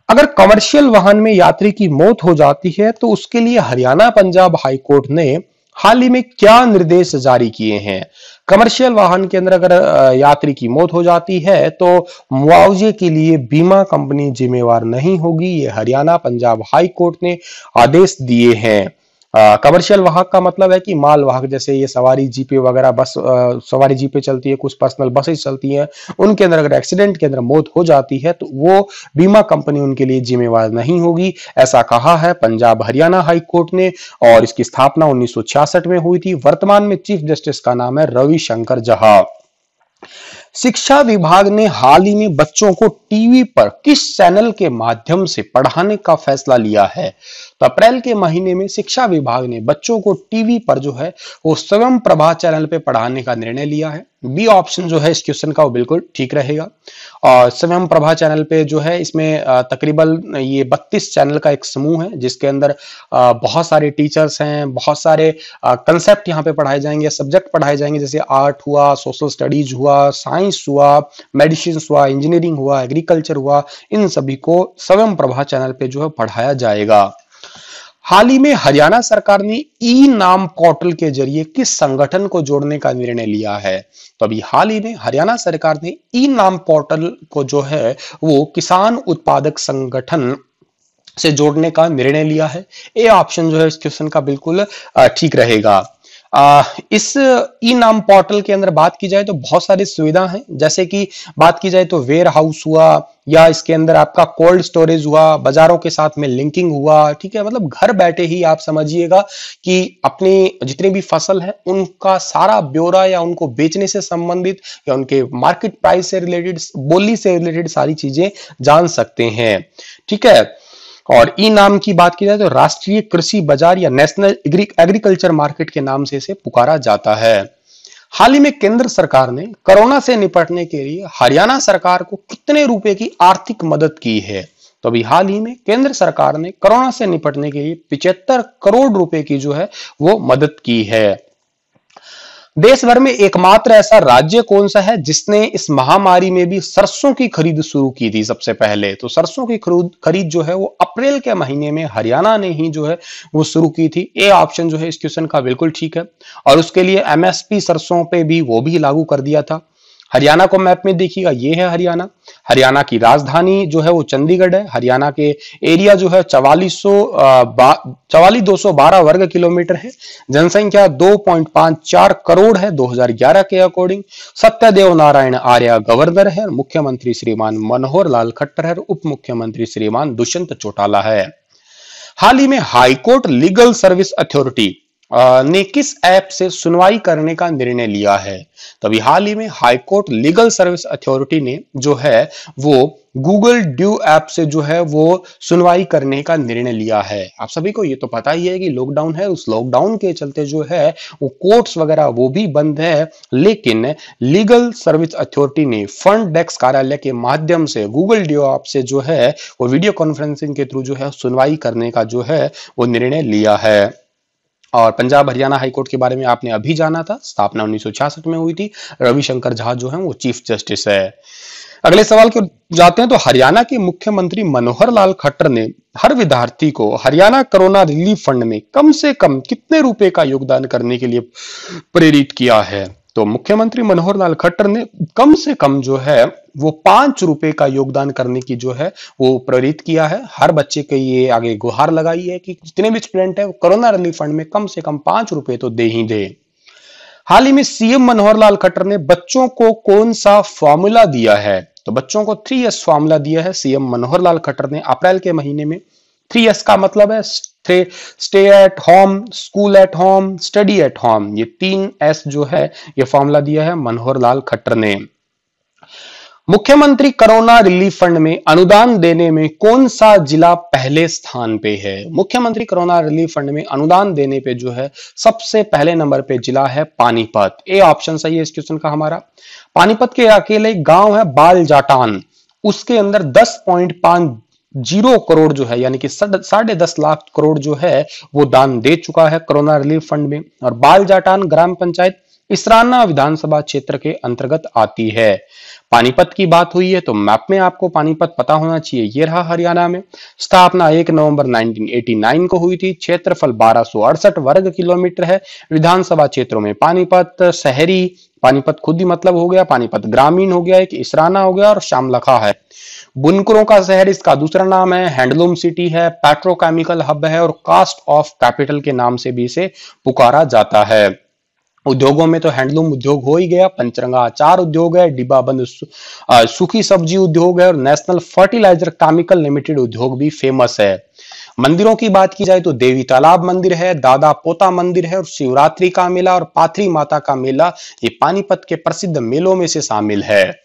अगर कमर्शियल वाहन में यात्री की मौत हो जाती है तो उसके लिए हरियाणा पंजाब हाईकोर्ट ने हाल ही में क्या निर्देश जारी किए हैं? कमर्शियल वाहन के अंदर अगर यात्री की मौत हो जाती है तो मुआवजे के लिए बीमा कंपनी जिम्मेवार नहीं होगी। ये हरियाणा पंजाब हाई कोर्ट ने आदेश दिए हैं। कमर्शियल वाहक का मतलब है कि माल वाहक, जैसे ये सवारी जीपे वगैरह, बस सवारी जीपे चलती है, कुछ पर्सनल बसेस चलती हैं, उनके अंदर अगर एक्सीडेंट के अंदर मौत हो जाती है तो वो बीमा कंपनी उनके लिए जिम्मेवार नहीं होगी, ऐसा कहा है पंजाब हरियाणा हाई कोर्ट ने। और इसकी स्थापना 1966 में हुई थी। वर्तमान में चीफ जस्टिस का नाम है रविशंकर जहा। शिक्षा विभाग ने हाल ही में बच्चों को टीवी पर किस चैनल के माध्यम से पढ़ाने का फैसला लिया है? तो अप्रैल के महीने में शिक्षा विभाग ने बच्चों को टीवी पर जो है वो स्वयं प्रभा चैनल पे पढ़ाने का निर्णय लिया है। बी ऑप्शन जो है इस क्वेश्चन का वो बिल्कुल ठीक रहेगा। और स्वयं प्रभा चैनल पे जो है इसमें तकरीबन ये 32 चैनल का एक समूह है, जिसके अंदर बहुत सारे टीचर्स हैं, बहुत सारे कंसेप्ट यहाँ पे पढ़ाए जाएंगे, सब्जेक्ट पढ़ाए जाएंगे, जैसे आर्ट हुआ, सोशल स्टडीज हुआ, साइंस हुआ, मेडिसिन हुआ, इंजीनियरिंग हुआ, एग्रीकल्चर हुआ, इन सभी को स्वयं प्रभा चैनल पे जो है पढ़ाया जाएगा। हाल ही में हरियाणा सरकार ने ई नाम पोर्टल के जरिए किस संगठन को जोड़ने का निर्णय लिया है? तो अभी हाल ही में हरियाणा सरकार ने ई नाम पोर्टल को जो है वो किसान उत्पादक संगठन से जोड़ने का निर्णय लिया है। ए ऑप्शन जो है इस क्वेश्चन का बिल्कुल ठीक रहेगा। इस ई नाम पोर्टल के अंदर बात की जाए तो बहुत सारी सुविधा हैं, जैसे कि बात की जाए तो वेयर हाउस हुआ, या इसके अंदर आपका कोल्ड स्टोरेज हुआ, बाजारों के साथ में लिंकिंग हुआ, ठीक है। मतलब घर बैठे ही आप समझिएगा कि अपनी जितनी भी फसल है उनका सारा ब्यौरा या उनको बेचने से संबंधित या उनके मार्केट प्राइस से रिलेटेड, बोली से रिलेटेड सारी चीजें जान सकते हैं, ठीक है। और ई नाम की बात की जाए तो राष्ट्रीय कृषि बाजार या नेशनल एग्रीकल्चर मार्केट के नाम से इसे पुकारा जाता है। हाल ही में केंद्र सरकार ने कोरोना से निपटने के लिए हरियाणा सरकार को कितने रुपए की आर्थिक मदद की है? तो अभी हाल ही में केंद्र सरकार ने कोरोना से निपटने के लिए 75 करोड़ रुपए की जो है वो मदद की है। देश भर में एकमात्र ऐसा राज्य कौन सा है जिसने इस महामारी में भी सरसों की खरीद शुरू की थी सबसे पहले? तो सरसों की खरीद जो है वो अप्रैल के महीने में हरियाणा ने ही जो है वो शुरू की थी। ए ऑप्शन जो है इस क्वेश्चन का बिल्कुल ठीक है। और उसके लिए एमएसपी सरसों पे भी वो भी लागू कर दिया था। हरियाणा को मैप में देखिएगा, ये है हरियाणा। हरियाणा की राजधानी जो है वो चंडीगढ़ है। हरियाणा के एरिया जो है 44,212 वर्ग किलोमीटर है। जनसंख्या 2.54 करोड़ है 2011 के अकॉर्डिंग। सत्यदेव नारायण आर्य गवर्नर है। मुख्यमंत्री श्रीमान मनोहर लाल खट्टर है। उप मुख्यमंत्री श्रीमान दुष्यंत चौटाला है। हाल ही में हाईकोर्ट लीगल सर्विस अथॉरिटी ने किस ऐप से सुनवाई करने का निर्णय लिया है? तो अभी हाल ही में हाईकोर्ट लीगल सर्विस अथॉरिटी ने जो है वो गूगल ड्यू ऐप से जो है वो सुनवाई करने का निर्णय लिया है। आप सभी को ये तो पता ही है कि लॉकडाउन है, उस लॉकडाउन के चलते जो है वो कोर्ट्स वगैरह वो भी बंद है, लेकिन लीगल सर्विस अथॉरिटी ने फ्रंट डेस्क कार्यालय के माध्यम से गूगल ड्यू ऐप से जो है वो वीडियो कॉन्फ्रेंसिंग के थ्रू जो है सुनवाई करने का जो है वो निर्णय लिया है। और पंजाब हरियाणा हाईकोर्ट के बारे में आपने अभी जाना था, स्थापना 1966 में हुई थी। रविशंकर झा जो है वो चीफ जस्टिस है। अगले सवाल के जाते हैं। तो हरियाणा के मुख्यमंत्री मनोहर लाल खट्टर ने हर विद्यार्थी को हरियाणा कोरोना रिलीफ फंड में कम से कम कितने रुपए का योगदान करने के लिए प्रेरित किया है? तो मुख्यमंत्री मनोहर लाल खट्टर ने कम से कम जो है वो 5 रुपए का योगदान करने की जो है वो प्रेरित किया है। हर बच्चे के ये आगे गुहार लगाई है कि जितने भी स्टूडेंट है वो कोरोना रिलीफ फंड में कम से कम 5 रुपए तो दे ही दे। हाल ही में सीएम मनोहर लाल खट्टर ने बच्चों को कौन सा फॉर्मूला दिया है? तो बच्चों को 3S फॉर्मूला दिया है सीएम मनोहर लाल खट्टर ने अप्रैल के महीने में। 3S का मतलब है stay at home, school at home, study at home. ये 3S जो है ये फॉर्मूला दिया है मनोहर लाल खट्टर ने। मुख्यमंत्री कोरोना रिलीफ फंड में अनुदान देने में कौन सा जिला पहले स्थान पे है? मुख्यमंत्री कोरोना रिलीफ फंड में अनुदान देने पे जो है सबसे पहले नंबर पे जिला है पानीपत। ए ऑप्शन सही है इस क्वेश्चन का हमारा। पानीपत के अकेले गांव है बालजाटान, उसके अंदर 10.50 करोड़ जो है यानी कि 10.5 लाख करोड़ जो है वो दान दे चुका है कोरोना रिलीफ फंड में। और बालजाटान ग्राम पंचायत इसराना विधानसभा क्षेत्र के अंतर्गत आती है। पानीपत की बात हुई है तो मैप में आपको पानीपत पता होना चाहिए। ये रहा हरियाणा में। स्थापना 1 नवंबर 1989 को हुई थी। क्षेत्रफल 1268 वर्ग किलोमीटर है। विधानसभा क्षेत्रों में पानीपत शहरी, पानीपत खुद ही मतलब हो गया, पानीपत ग्रामीण हो गया, एक इसराना हो गया और शामलखा है। बुनकरों का शहर इसका दूसरा नाम है। हैंडलूम सिटी है, पेट्रोकेमिकल हब है और कास्ट ऑफ कैपिटल के नाम से भी इसे पुकारा जाता है। उद्योगों में तो हैंडलूम उद्योग हो ही गया, पंचरंगा अचार उद्योग है, डिब्बाबंद सूखी सब्जी उद्योग है और नेशनल फर्टिलाइजर केमिकल लिमिटेड उद्योग भी फेमस है। मंदिरों की बात की जाए तो देवी तालाब मंदिर है, दादा पोता मंदिर है और शिवरात्रि का मेला और पाथरी माता का मेला ये पानीपत के प्रसिद्ध मेलों में से शामिल है।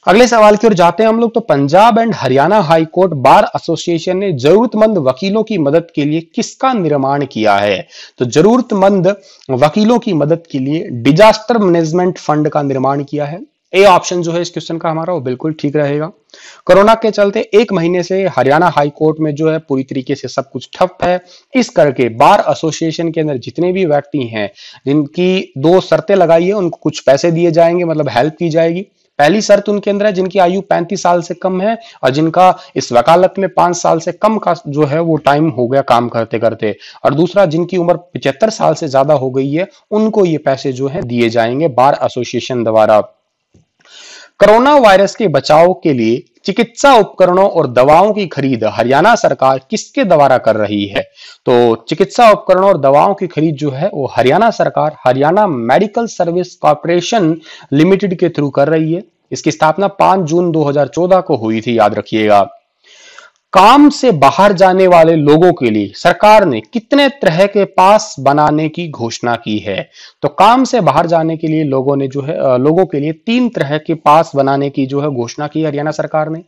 अगले सवाल की ओर जाते हैं हम लोग। तो Punjab and Haryana high court bar association ने जरूरतमंद वकीलों की मदद के लिए किसका निर्माण किया है? तो जरूरतमंद वकीलों की मदद के लिए डिजास्टर मैनेजमेंट फंड का निर्माण किया है। ए ऑप्शन जो है इस क्वेश्चन का हमारा वो बिल्कुल ठीक रहेगा। कोरोना के चलते 1 महीने से हरियाणा हाई कोर्ट में जो है पूरी तरीके से सब कुछ ठप है। इस करके बार एसोसिएशन के अंदर जितने भी व्यक्ति हैं जिनकी 2 शर्तें लगाई है उनको कुछ पैसे दिए जाएंगे, मतलब हेल्प की जाएगी। पहली शर्त उनके अंदर है जिनकी आयु 35 साल से कम है और जिनका इस वकालत में 5 साल से कम का जो है वो टाइम हो गया काम करते करते, और दूसरा जिनकी उम्र 75 साल से ज्यादा हो गई है उनको ये पैसे जो है दिए जाएंगे बार एसोसिएशन द्वारा। कोरोना वायरस के बचाव के लिए चिकित्सा उपकरणों और दवाओं की खरीद हरियाणा सरकार किसके द्वारा कर रही है? तो चिकित्सा उपकरणों और दवाओं की खरीद जो है वो हरियाणा सरकार Haryana medical service corporation limited के थ्रू कर रही है। इसकी स्थापना 5 जून 2014 को हुई थी, याद रखिएगा। काम से बाहर जाने वाले लोगों के लिए सरकार ने कितने तरह के पास बनाने की घोषणा की है? तो काम से बाहर जाने के लिए लोगों के लिए 3 तरह के पास बनाने की जो है घोषणा की हरियाणा सरकार ने।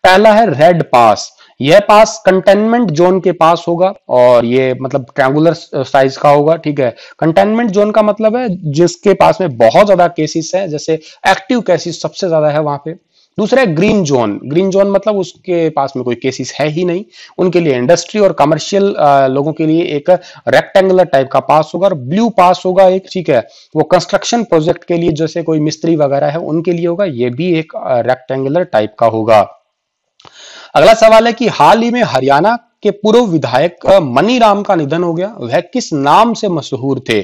पहला है रेड पास। यह पास कंटेनमेंट जोन के पास होगा और ये मतलब ट्रायंगुलर साइज का होगा, ठीक है। कंटेनमेंट जोन का मतलब है जिसके पास में बहुत ज्यादा केसेस है, जैसे एक्टिव केसेस सबसे ज्यादा है वहां पे। दूसरा है ग्रीन जोन। ग्रीन जोन मतलब उसके पास में कोई केसेस है ही नहीं, उनके लिए इंडस्ट्री और कमर्शियल लोगों के लिए एक रेक्टेंगुलर टाइप का पास होगा। और ब्लू पास होगा एक, ठीक है, वो कंस्ट्रक्शन प्रोजेक्ट के लिए, जैसे कोई मिस्त्री वगैरह है उनके लिए होगा, ये भी एक रेक्टेंगुलर टाइप का होगा। अगला सवाल है कि हाल ही में हरियाणा के पूर्व विधायक मनीराम का निधन हो गया, वह किस नाम से मशहूर थे?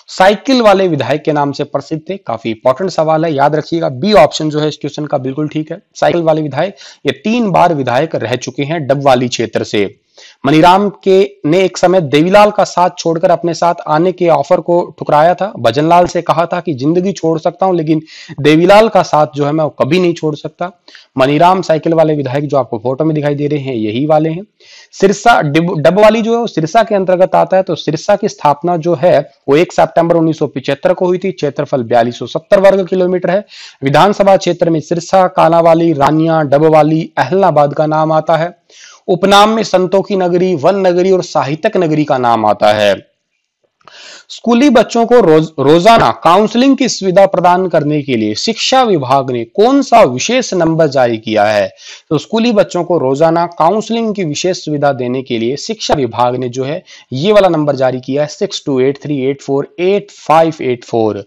साइकिल वाले विधायक के नाम से प्रसिद्ध थे। काफी इंपॉर्टेंट सवाल है, याद रखिएगा। बी ऑप्शन जो है इस क्वेश्चन का बिल्कुल ठीक है। साइकिल वाले विधायक, ये 3 बार विधायक रह चुके हैं डबवाली क्षेत्र से। मनीराम के ने एक समय देवीलाल का साथ छोड़कर अपने साथ आने के ऑफर को ठुकराया था। भजनलाल से कहा था कि जिंदगी छोड़ सकता हूं, लेकिन देवीलाल का साथ जो है मैं वो कभी नहीं छोड़ सकता। मनीराम साइकिल वाले विधायक जो आपको फोटो में दिखाई दे रहे हैं यही वाले हैं। सिरसा डबवाली जो है वो सिरसा के अंतर्गत आता है। तो सिरसा की स्थापना जो है वो 1 सितंबर 1975 को हुई थी। क्षेत्रफल 4270 वर्ग किलोमीटर है। विधानसभा क्षेत्र में सिरसा, कालांवाली, रानिया, डबवाली, अहलनाबाद का नाम आता है। उपनाम में संतों की नगरी, वन नगरी और साहित्यक नगरी का नाम आता है। स्कूली बच्चों को रोजाना काउंसलिंग की सुविधा प्रदान करने के लिए शिक्षा विभाग ने कौन सा विशेष नंबर जारी किया है? तो स्कूली बच्चों को रोजाना काउंसलिंग की विशेष सुविधा देने के लिए शिक्षा विभाग ने जो है ये वाला नंबर जारी किया है, 6283848584।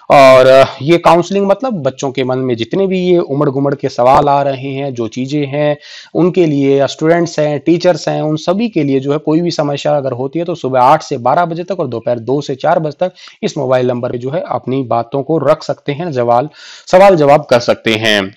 और ये काउंसलिंग मतलब बच्चों के मन में जितने भी ये उमड़ घुमड़ के सवाल आ रहे हैं, जो चीजें हैं उनके लिए, स्टूडेंट्स हैं, टीचर्स हैं, उन सभी के लिए जो है कोई भी समस्या अगर होती है तो सुबह 8 से 12 बजे तक और दोपहर 2 से 4 बजे तक इस मोबाइल नंबर पे जो है अपनी बातों को रख सकते हैं, सवाल जवाब कर सकते हैं।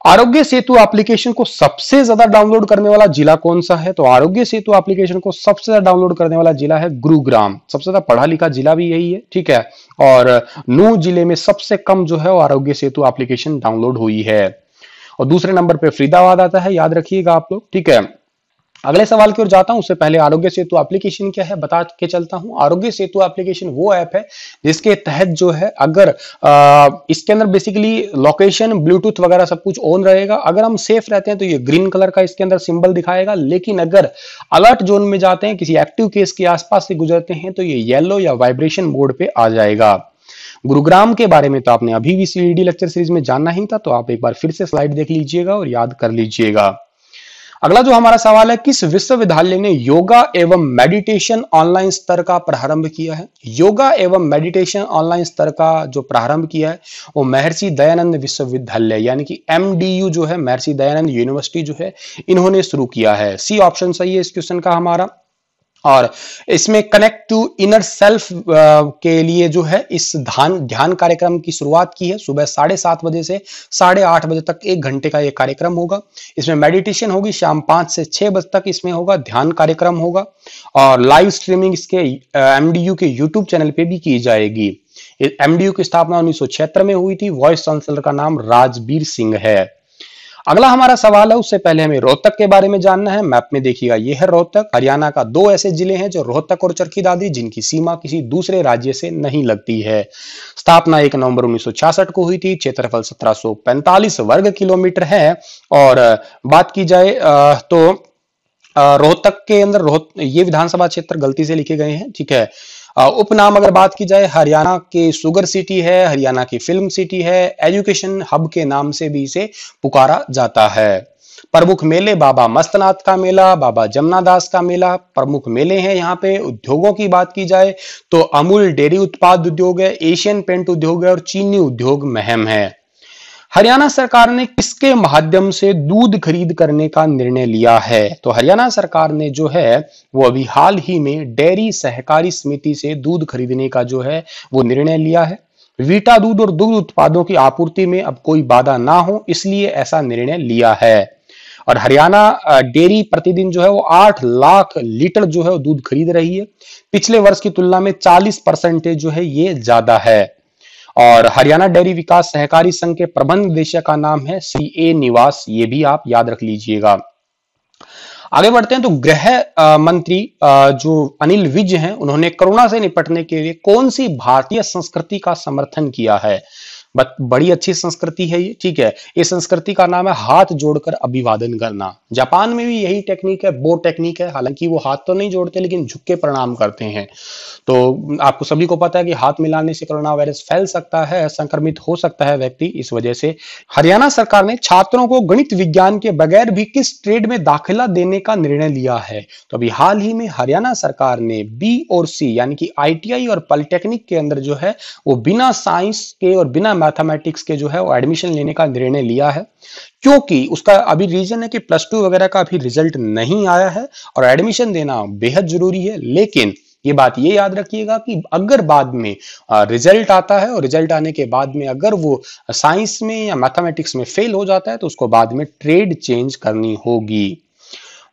आरोग्य सेतु एप्लीकेशन को सबसे ज्यादा डाउनलोड करने वाला जिला कौन सा है? तो आरोग्य सेतु एप्लीकेशन को सबसे ज्यादा डाउनलोड करने वाला जिला है गुरुग्राम। सबसे ज्यादा पढ़ा लिखा जिला भी यही है, ठीक है। और नूह जिले में सबसे कम जो है वो आरोग्य सेतु एप्लीकेशन डाउनलोड हुई है। और दूसरे नंबर पे फरीदाबाद आता है, याद रखिएगा आप लोग, ठीक है। अगले सवाल की ओर जाता हूं, उससे पहले आरोग्य सेतु एप्लीकेशन क्या है बता के चलता हूं। आरोग्य सेतु एप्लीकेशन वो ऐप है जिसके तहत जो है अगर इसके अंदर बेसिकली लोकेशन, ब्लूटूथ वगैरह सब कुछ ऑन रहेगा। अगर हम सेफ रहते हैं तो ये ग्रीन कलर का इसके अंदर सिंबल दिखाएगा, लेकिन अगर अलर्ट जोन में जाते हैं, किसी एक्टिव केस के आसपास से गुजरते हैं तो ये येलो या वाइब्रेशन मोड पे आ जाएगा। गुरुग्राम के बारे में तो आपने अभी भी सीईडी लेक्चर सीरीज में जानना ही था, तो आप एक बार फिर से स्लाइड देख लीजिएगा और याद कर लीजिएगा। अगला जो हमारा सवाल है, किस विश्वविद्यालय ने योगा एवं मेडिटेशन ऑनलाइन स्तर का प्रारंभ किया है? योगा एवं मेडिटेशन ऑनलाइन स्तर का जो प्रारंभ किया है वो महर्षि दयानंद विश्वविद्यालय यानी कि MDU जो है, महर्षि दयानंद यूनिवर्सिटी जो है, इन्होंने शुरू किया है। सी ऑप्शन सही है इस क्वेश्चन का हमारा। और इसमें कनेक्ट टू इनर सेल्फ के लिए जो है इस ध्यान कार्यक्रम की शुरुआत की है। सुबह 7:30 बजे से 8:30 बजे तक 1 घंटे का ये कार्यक्रम होगा। इसमें मेडिटेशन होगी, शाम 5 से 6 बजे तक इसमें होगा, ध्यान कार्यक्रम होगा। और लाइव स्ट्रीमिंग इसके MDU के यूट्यूब चैनल पे भी की जाएगी। MDU की स्थापना 1976 में हुई थी। वॉइस चांसलर का नाम राजबीर सिंह है। अगला हमारा सवाल है, उससे पहले हमें रोहतक के बारे में जानना है। मैप में देखिएगा, यह है रोहतक। हरियाणा का 2 ऐसे जिले हैं जो रोहतक और चरखी दादरी, जिनकी सीमा किसी दूसरे राज्य से नहीं लगती है। स्थापना 1 नवंबर 1966 को हुई थी। क्षेत्रफल 1745 वर्ग किलोमीटर है। और बात की जाए तो रोहतक के अंदर ये विधानसभा क्षेत्र गलती से लिखे गए हैं, ठीक है। उपनाम अगर बात की जाए, हरियाणा के शुगर सिटी है, हरियाणा की फिल्म सिटी है, एजुकेशन हब के नाम से भी इसे पुकारा जाता है। प्रमुख मेले, बाबा मस्तनाथ का मेला, बाबा जमनादास का मेला प्रमुख मेले हैं यहाँ पे। उद्योगों की बात की जाए तो अमूल डेयरी उत्पाद उद्योग है, एशियन पेंट उद्योग है और चीनी उद्योग महम है। हरियाणा सरकार ने किसके माध्यम से दूध खरीद करने का निर्णय लिया है? तो हरियाणा सरकार ने जो है वो अभी हाल ही में डेयरी सहकारी समिति से दूध खरीदने का जो है वो निर्णय लिया है। वीटा दूध और दूध उत्पादों की आपूर्ति में अब कोई बाधा ना हो, इसलिए ऐसा निर्णय लिया है। और हरियाणा डेयरी प्रतिदिन जो है वो 8 लाख लीटर जो है वो दूध खरीद रही है। पिछले वर्ष की तुलना में 40% जो है ये ज्यादा है। और हरियाणा डेयरी विकास सहकारी संघ के प्रबंध निदेशक का नाम है CA निवास, ये भी आप याद रख लीजिएगा। आगे बढ़ते हैं तो गृह मंत्री जो अनिल विज हैं, उन्होंने कोरोना से निपटने के लिए कौन सी भारतीय संस्कृति का समर्थन किया है? बड़ी अच्छी संस्कृति है ये, ठीक है। इस संस्कृति का नाम है हाथ जोड़कर अभिवादन करना। जापान में भी यही टेक्निक है, बो टेक्निक है। हालांकि वो हाथ तो नहीं जोड़ते लेकिन झुक के प्रणाम करते हैं। तो आपको सभी को पता है कि हाथ मिलाने से कोरोना वायरस फैल सकता है, संक्रमित हो सकता है व्यक्ति। इस वजह से हरियाणा सरकार ने छात्रों को गणित विज्ञान के बगैर भी किस ट्रेड में दाखिला देने का निर्णय लिया है? तो अभी हाल ही में हरियाणा सरकार ने बी और सी यानी कि आईटीआई और पॉलिटेक्निक के अंदर जो है वो बिना साइंस के और बिना मैथमेटिक्स के जो है वो एडमिशन लेने का निर्णय लिया है। क्योंकि उसका अभी रीजन है कि +2 वगैरह का अभी रिजल्ट नहीं आया है और एडमिशन देना बेहद जरूरी है। लेकिन ये बात ये याद रखिएगा कि अगर बाद में रिजल्ट आता है और रिजल्ट आने के बाद में अगर वो साइंस में या मैथमेटिक्स में फेल हो जाता है तो उसको बाद में ट्रेड चेंज करनी होगी।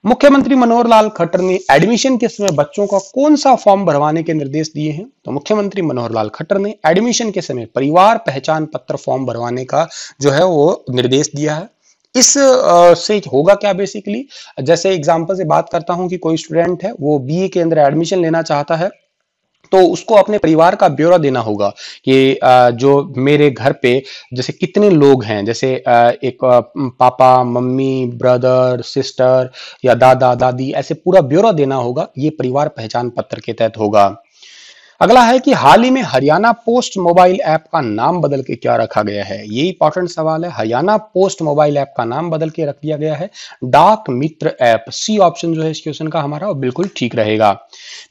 मुख्यमंत्री मनोहर लाल खट्टर ने एडमिशन के समय बच्चों का कौन सा फॉर्म भरवाने के निर्देश दिए हैं? तो मुख्यमंत्री मनोहर लाल खट्टर ने एडमिशन के समय परिवार पहचान पत्र फॉर्म भरवाने का जो है वो निर्देश दिया है। इस से होगा क्या बेसिकली, जैसे एग्जांपल से बात करता हूं कि कोई स्टूडेंट है वो बीए के अंदर एडमिशन लेना चाहता है तो उसको अपने परिवार का ब्यौरा देना होगा कि जो मेरे घर पे जैसे कितने लोग हैं, जैसे एक पापा मम्मी ब्रदर सिस्टर या दादा दादी, ऐसे पूरा ब्यौरा देना होगा। ये परिवार पहचान पत्र के तहत होगा। अगला है कि हाल ही में हरियाणा पोस्ट मोबाइल ऐप का नाम बदल के क्या रखा गया है? ये इंपॉर्टेंट सवाल है। हरियाणा पोस्ट मोबाइल ऐप का नाम बदल के रख दिया गया है डाक मित्र ऐप। सी ऑप्शन जो है इस क्वेश्चन का हमारा वो बिल्कुल ठीक रहेगा।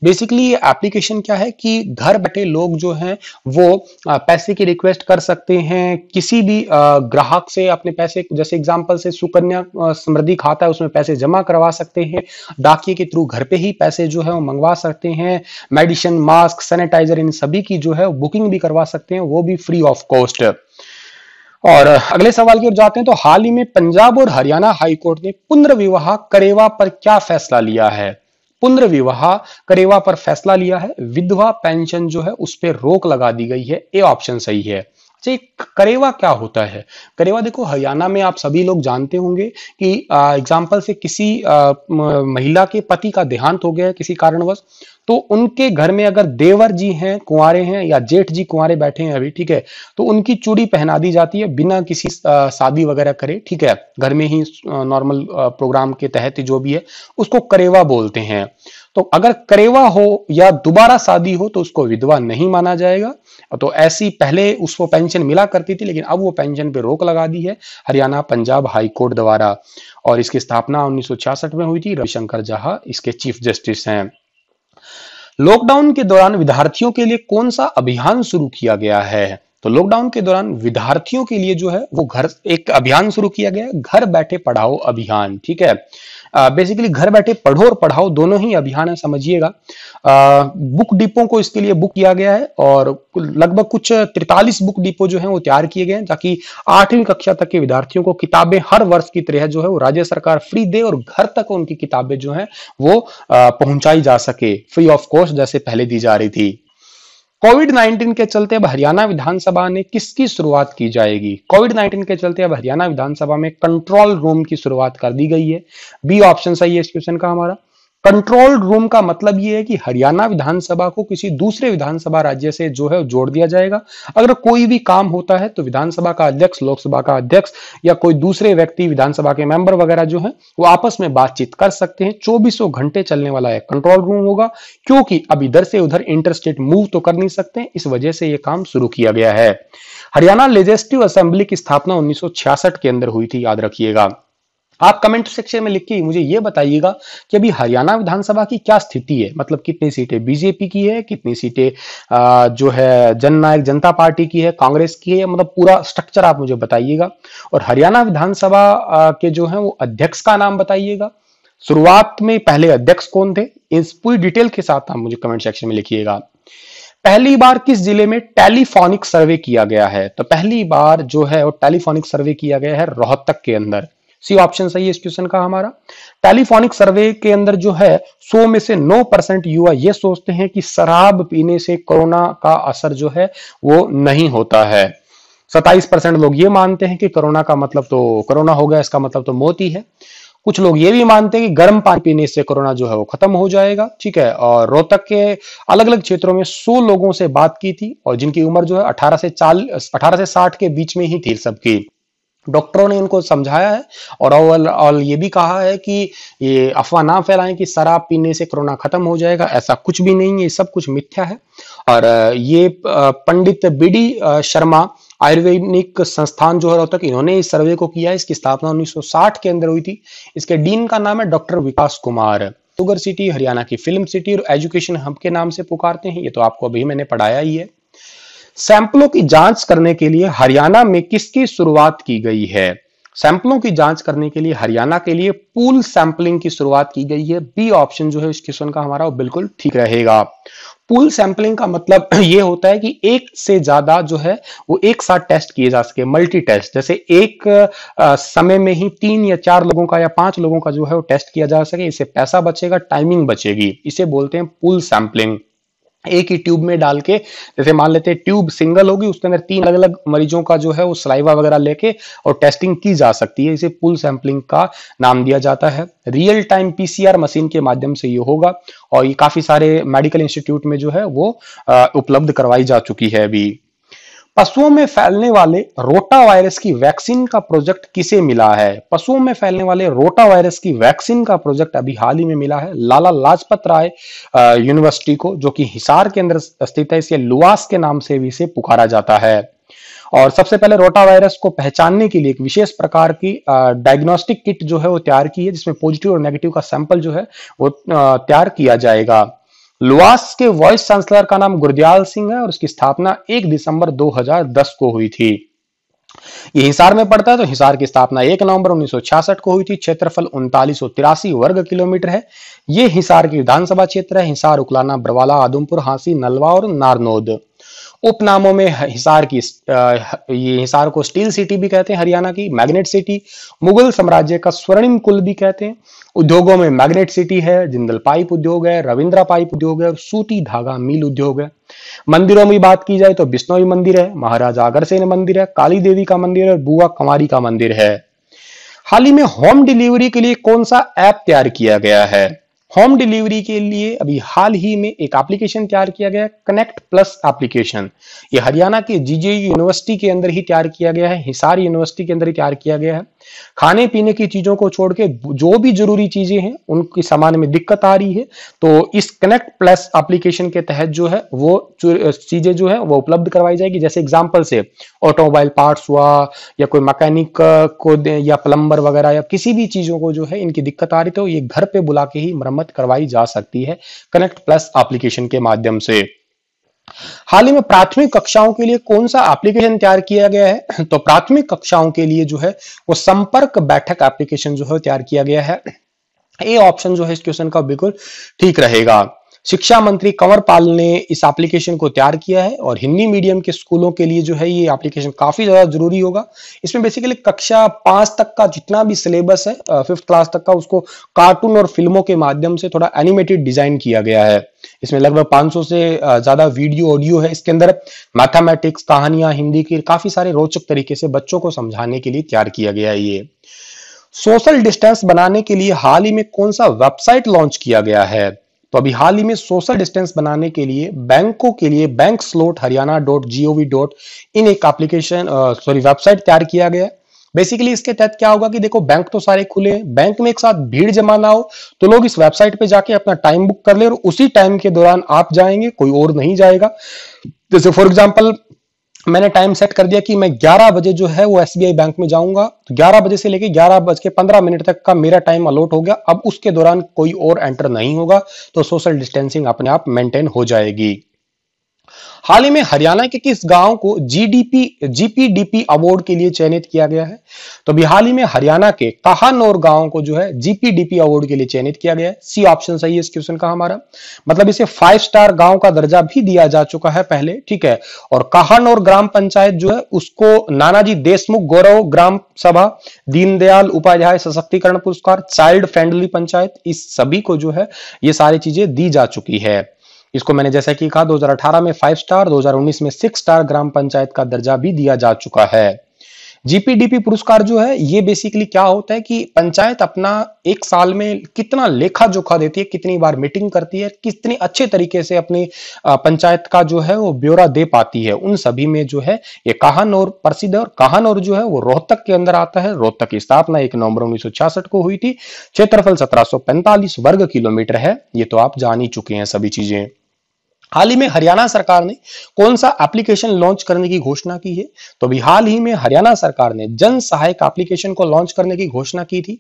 बेसिकली ये एप्लीकेशन क्या है कि घर बैठे लोग जो हैं वो पैसे की रिक्वेस्ट कर सकते हैं किसी भी ग्राहक से, अपने पैसे, जैसे एग्जांपल से सुकन्या समृद्धि खाता है उसमें पैसे जमा करवा सकते हैं, डाकिए के थ्रू घर पे ही पैसे जो है वो मंगवा सकते हैं, मेडिसिन मास्क सैनिटाइजर इन सभी की जो है बुकिंग भी करवा सकते हैं, वो भी फ्री ऑफ कॉस्ट। और अगले सवाल की ओर जाते हैं। तो हाल ही में पंजाब और हरियाणा हाईकोर्ट ने पुनर्विवाह करेवा पर क्या फैसला लिया है? पुनर्विवाह करेवा पर फैसला लिया है विधवा पेंशन जो है उस पर रोक लगा दी गई है। ए ऑप्शन सही है। अच्छा, करेवा क्या होता है? करेवा देखो, हरियाणा में आप सभी लोग जानते होंगे कि एग्जाम्पल से किसी महिला के पति का देहांत हो गया है किसी कारणवश, तो उनके घर में अगर देवर जी हैं कुंवारे हैं या जेठ जी कुंवारे बैठे हैं अभी, ठीक है, तो उनकी चूड़ी पहना दी जाती है बिना किसी शादी वगैरह करे, ठीक है, घर में ही नॉर्मल प्रोग्राम के तहत जो भी है उसको करेवा बोलते हैं। तो अगर करेवा हो या दोबारा शादी हो तो उसको विधवा नहीं माना जाएगा। तो ऐसी पहले उसको पेंशन मिला करती थी लेकिन अब वो पेंशन पे रोक लगा दी है हरियाणा पंजाब हाई कोर्ट द्वारा। और इसकी स्थापना 1966 में हुई थी। रविशंकर जहा इसके चीफ जस्टिस हैं। लॉकडाउन के दौरान विद्यार्थियों के लिए कौन सा अभियान शुरू किया गया है? तो लॉकडाउन के दौरान विद्यार्थियों के लिए जो है वो एक अभियान शुरू किया गया है, घर बैठे पढ़ाओ अभियान, ठीक है। बेसिकली घर बैठे पढ़ो और पढ़ाओ दोनों ही अभियान है, समझिएगा। बुक डिपो को इसके लिए बुक किया गया है और लगभग कुछ 43 बुक डिपो जो है वो तैयार किए गए हैं ताकि 8वीं कक्षा तक के विद्यार्थियों को किताबें हर वर्ष की तरह जो है वो राज्य सरकार फ्री दे और घर तक उनकी किताबें जो है वो पहुंचाई जा सके फ्री ऑफ कॉस्ट, जैसे पहले दी जा रही थी। कोविड-19 के चलते अब हरियाणा विधानसभा ने किसकी शुरुआत की जाएगी? कोविड-19 के चलते अब हरियाणा विधानसभा में कंट्रोल रूम की शुरुआत कर दी गई है। बी ऑप्शन सही है इस क्वेश्चन का हमारा। कंट्रोल रूम का मतलब ये है कि हरियाणा विधानसभा को किसी दूसरे विधानसभा राज्य से जो है जोड़ दिया जाएगा। अगर कोई भी काम होता है तो विधानसभा का अध्यक्ष, लोकसभा का अध्यक्ष या कोई दूसरे व्यक्ति, विधानसभा के मेंबर वगैरह जो है वो आपस में बातचीत कर सकते हैं। 24 घंटे चलने वाला एक कंट्रोल रूम होगा क्योंकि अब इधर से उधर इंटरस्टेट मूव तो कर नहीं सकते, इस वजह से ये काम शुरू किया गया है। हरियाणा लेजिस्लेटिव असेंबली की स्थापना 1966 के अंदर हुई थी, याद रखिएगा। आप कमेंट सेक्शन में लिख के मुझे ये बताइएगा कि अभी हरियाणा विधानसभा की क्या स्थिति है, मतलब कितनी सीटें बीजेपी की है, कितनी सीटें जो है जननायक जनता पार्टी की है, कांग्रेस की है, मतलब पूरा स्ट्रक्चर आप मुझे बताइएगा। और हरियाणा विधानसभा के जो है वो अध्यक्ष का नाम बताइएगा। शुरुआत में पहले अध्यक्ष कौन थे, इस पूरी डिटेल के साथ आप मुझे कमेंट सेक्शन में लिखिएगा। पहली बार किस जिले में टेलीफोनिक सर्वे किया गया है? तो पहली बार जो है वो टेलीफोनिक सर्वे किया गया है रोहतक के अंदर। सी ऑप्शन सही है इस क्वेश्चन का हमारा। टेलीफोनिक सर्वे के अंदर जो है 100 में से 9% युवा ये सोचते हैं कि शराब पीने से कोरोना का असर जो है वो नहीं होता है। 27% लोग ये मानते हैं कि कोरोना का मतलब तो कोरोना हो गया, इसका मतलब तो मौत ही है। कुछ लोग ये भी मानते हैं कि गर्म पानी पीने से कोरोना जो है वो खत्म हो जाएगा, ठीक है। और रोहतक के अलग अलग क्षेत्रों में 100 लोगों से बात की थी और जिनकी उम्र जो है 18 से 60 के बीच में ही थी सबकी। डॉक्टरों ने इनको समझाया है और ये भी कहा है कि ये अफवाह ना फैलाएं कि शराब पीने से कोरोना खत्म हो जाएगा, ऐसा कुछ भी नहीं है, ये सब कुछ मिथ्या है। और ये पंडित बीडी शर्मा आयुर्वेदिक संस्थान जो है रोहतक, इन्होंने इस सर्वे को किया है। इसकी स्थापना 1960 के अंदर हुई थी। इसके डीन का नाम है डॉक्टर विकास कुमार। शुगर सिटी हरियाणा की फिल्म सिटी और एजुकेशन हब के नाम से पुकारते हैं, ये तो आपको अभी मैंने पढ़ाया ही है। सैंपलों की जांच करने के लिए हरियाणा में किसकी शुरुआत की गई है? सैंपलों की जांच करने के लिए हरियाणा के लिए पूल सैंपलिंग की शुरुआत की गई है। बी ऑप्शन जो है इस क्वेश्चन का हमारा वो बिल्कुल ठीक रहेगा। पूल सैंपलिंग का मतलब ये होता है कि एक से ज्यादा जो है वो एक साथ टेस्ट किए जा सके, मल्टी टेस्ट। जैसे एक समय में ही 3 या 4 लोगों का या 5 लोगों का जो है वो टेस्ट किया जा सके, इससे पैसा बचेगा, टाइमिंग बचेगी, इसे बोलते हैं पूल सैंपलिंग। एक ही ट्यूब में डाल के, जैसे मान लेते हैं ट्यूब सिंगल होगी, उसके अंदर 3 अलग अलग मरीजों का जो है वो सलाइवा वगैरह लेके और टेस्टिंग की जा सकती है, इसे पूल सैंपलिंग का नाम दिया जाता है। रियल टाइम पीसीआर मशीन के माध्यम से ये होगा और ये काफी सारे मेडिकल इंस्टीट्यूट में जो है वो उपलब्ध करवाई जा चुकी है अभी। पशुओं में फैलने वाले रोटा वायरस की वैक्सीन का प्रोजेक्ट किसे मिला है? पशुओं में फैलने वाले रोटा वायरस की वैक्सीन का प्रोजेक्ट अभी हाल ही में मिला है लाला लाजपत राय यूनिवर्सिटी को, जो कि हिसार के अंदर स्थित है। इसे लुआस के नाम से भी इसे पुकारा जाता है। और सबसे पहले रोटा वायरस को पहचानने के लिए एक विशेष प्रकार की डायग्नोस्टिक किट जो है वो तैयार की है, जिसमें पॉजिटिव और नेगेटिव का सैंपल जो है वो तैयार किया जाएगा। लुआस के वाइस चांसलर का नाम गुरदयाल सिंह है और इसकी स्थापना 1 दिसंबर 2010 को हुई थी। ये हिसार में पड़ता है, तो हिसार की स्थापना 1 नवंबर 1966 को हुई थी। क्षेत्रफल 3983 वर्ग किलोमीटर है। ये हिसार की विधानसभा क्षेत्र है। हिसार, उकलाना, बरवाला, आदमपुर, हांसी, नलवा और नारनौद। उपनामों में हिसार की ये हिसार को स्टील सिटी भी कहते हैं, हरियाणा की मैग्नेट सिटी, मुगल साम्राज्य का स्वर्णिम कुल भी कहते हैं। उद्योगों में मैग्नेट सिटी है, जिंदल पाइप उद्योग है, रविंद्रा पाइप उद्योग है और सूती धागा मिल उद्योग है। मंदिरों में बात की जाए तो बिश्नोई मंदिर है, महाराजा अग्रसेन मंदिर है, काली देवी का मंदिर है और बुआ कुमारी का मंदिर है। हाल ही में होम डिलीवरी के लिए कौन सा ऐप तैयार किया गया है? होम डिलीवरी के लिए अभी हाल ही में एक एप्लीकेशन तैयार किया गया है, कनेक्ट प्लस एप्लीकेशन। ये हरियाणा के जीजेयू यूनिवर्सिटी के अंदर ही तैयार किया गया है, हिसार यूनिवर्सिटी के अंदर ही तैयार किया गया है। खाने पीने की चीजों को छोड़ के जो भी जरूरी चीजें हैं उनकी सामान में दिक्कत आ रही है, तो इस कनेक्ट प्लस एप्लीकेशन के तहत जो है वो चीजें जो है वो उपलब्ध करवाई जाएगी। जैसे एग्जांपल से ऑटोमोबाइल पार्ट्स हुआ या कोई मैकेनिक को या प्लम्बर वगैरह या किसी भी चीजों को जो है इनकी दिक्कत आ रही, तो ये घर पे बुला के ही मरम्मत करवाई जा सकती है कनेक्ट प्लस एप्लीकेशन के माध्यम से। हाल ही में प्राथमिक कक्षाओं के लिए कौन सा एप्लीकेशन तैयार किया गया है? तो प्राथमिक कक्षाओं के लिए जो है वो संपर्क बैठक एप्लीकेशन जो है तैयार किया गया है। ए ऑप्शन जो है इस क्वेश्चन का बिल्कुल ठीक रहेगा। शिक्षा मंत्री कंवर पाल ने इस एप्लीकेशन को तैयार किया है और हिंदी मीडियम के स्कूलों के लिए जो है ये एप्लीकेशन काफी ज्यादा जरूरी होगा। इसमें बेसिकली कक्षा 5 तक का जितना भी सिलेबस है, 5th क्लास तक का, उसको कार्टून और फिल्मों के माध्यम से थोड़ा एनिमेटेड डिजाइन किया गया है। इसमें लगभग 500 से ज्यादा वीडियो ऑडियो है। इसके अंदर मैथमेटिक्स, कहानियां, हिंदी की काफी सारे रोचक तरीके से बच्चों को समझाने के लिए तैयार किया गया है ये। सोशल डिस्टेंस बनाने के लिए हाल ही में कौन सा वेबसाइट लॉन्च किया गया है? तो अभी हाल ही में सोशल डिस्टेंस बनाने के लिए बैंकों के लिए बैंक स्लॉट haryana.gov.in एक एप्लीकेशन वेबसाइट तैयार किया गया है। बेसिकली इसके तहत क्या होगा कि देखो, बैंक तो सारे खुले हैं, बैंक में एक साथ भीड़ जमा ना हो, तो लोग इस वेबसाइट पे जाके अपना टाइम बुक कर ले और उसी टाइम के दौरान आप जाएंगे, कोई और नहीं जाएगा। जैसे फॉर एग्जांपल मैंने टाइम सेट कर दिया कि मैं 11 बजे जो है वो एसबीआई बैंक में जाऊंगा, तो 11 बजे से लेके 11:15 तक का मेरा टाइम अलॉट हो गया। अब उसके दौरान कोई और एंटर नहीं होगा, तो सोशल डिस्टेंसिंग अपने आप मेंटेन हो जाएगी। हाल ही में हरियाणा के किस गांव को जीपीडीपी अवार्ड के लिए चयनित किया गया है? तो अभी हाल ही में हरियाणा के काहानौर गांव को जो है जीपीडीपी अवार्ड के लिए चयनित किया गया है। सी ऑप्शन सही है इस क्वेश्चन का हमारा। मतलब इसे 5 स्टार गांव का दर्जा भी दिया जा चुका है पहले, ठीक है। और काहानौर ग्राम पंचायत जो है उसको नानाजी देशमुख गौरव ग्राम सभा, दीनदयाल उपाध्याय सशक्तिकरण पुरस्कार, चाइल्ड फ्रेंडली पंचायत, इस सभी को जो है ये सारी चीजें दी जा चुकी है। इसको मैंने जैसा कि कहा 2018 में 5 स्टार, 2019 में 6 स्टार ग्राम पंचायत का दर्जा भी दिया जा चुका है। जीपीडीपी पुरस्कार जो है ये बेसिकली क्या होता है कि पंचायत अपना एक साल में कितना लेखा जोखा देती है, कितनी बार मीटिंग करती है, कितनी अच्छे तरीके से अपनी पंचायत का जो है वो ब्यौरा दे पाती है, उन सभी में जो है ये काहनौर प्रसिद्ध है। और काहनौर जो है वो रोहतक के अंदर आता है। रोहतक की स्थापना 1 नवंबर 1966 को हुई थी। क्षेत्रफल 1745 वर्ग किलोमीटर है। ये तो आप जान ही चुके हैं सभी चीजें। हाल ही में हरियाणा सरकार ने कौन सा एप्लीकेशन लॉन्च करने की घोषणा की है? तो अभी हाल ही में हरियाणा सरकार ने जन सहायक एप्लीकेशन को लॉन्च करने की घोषणा की थी।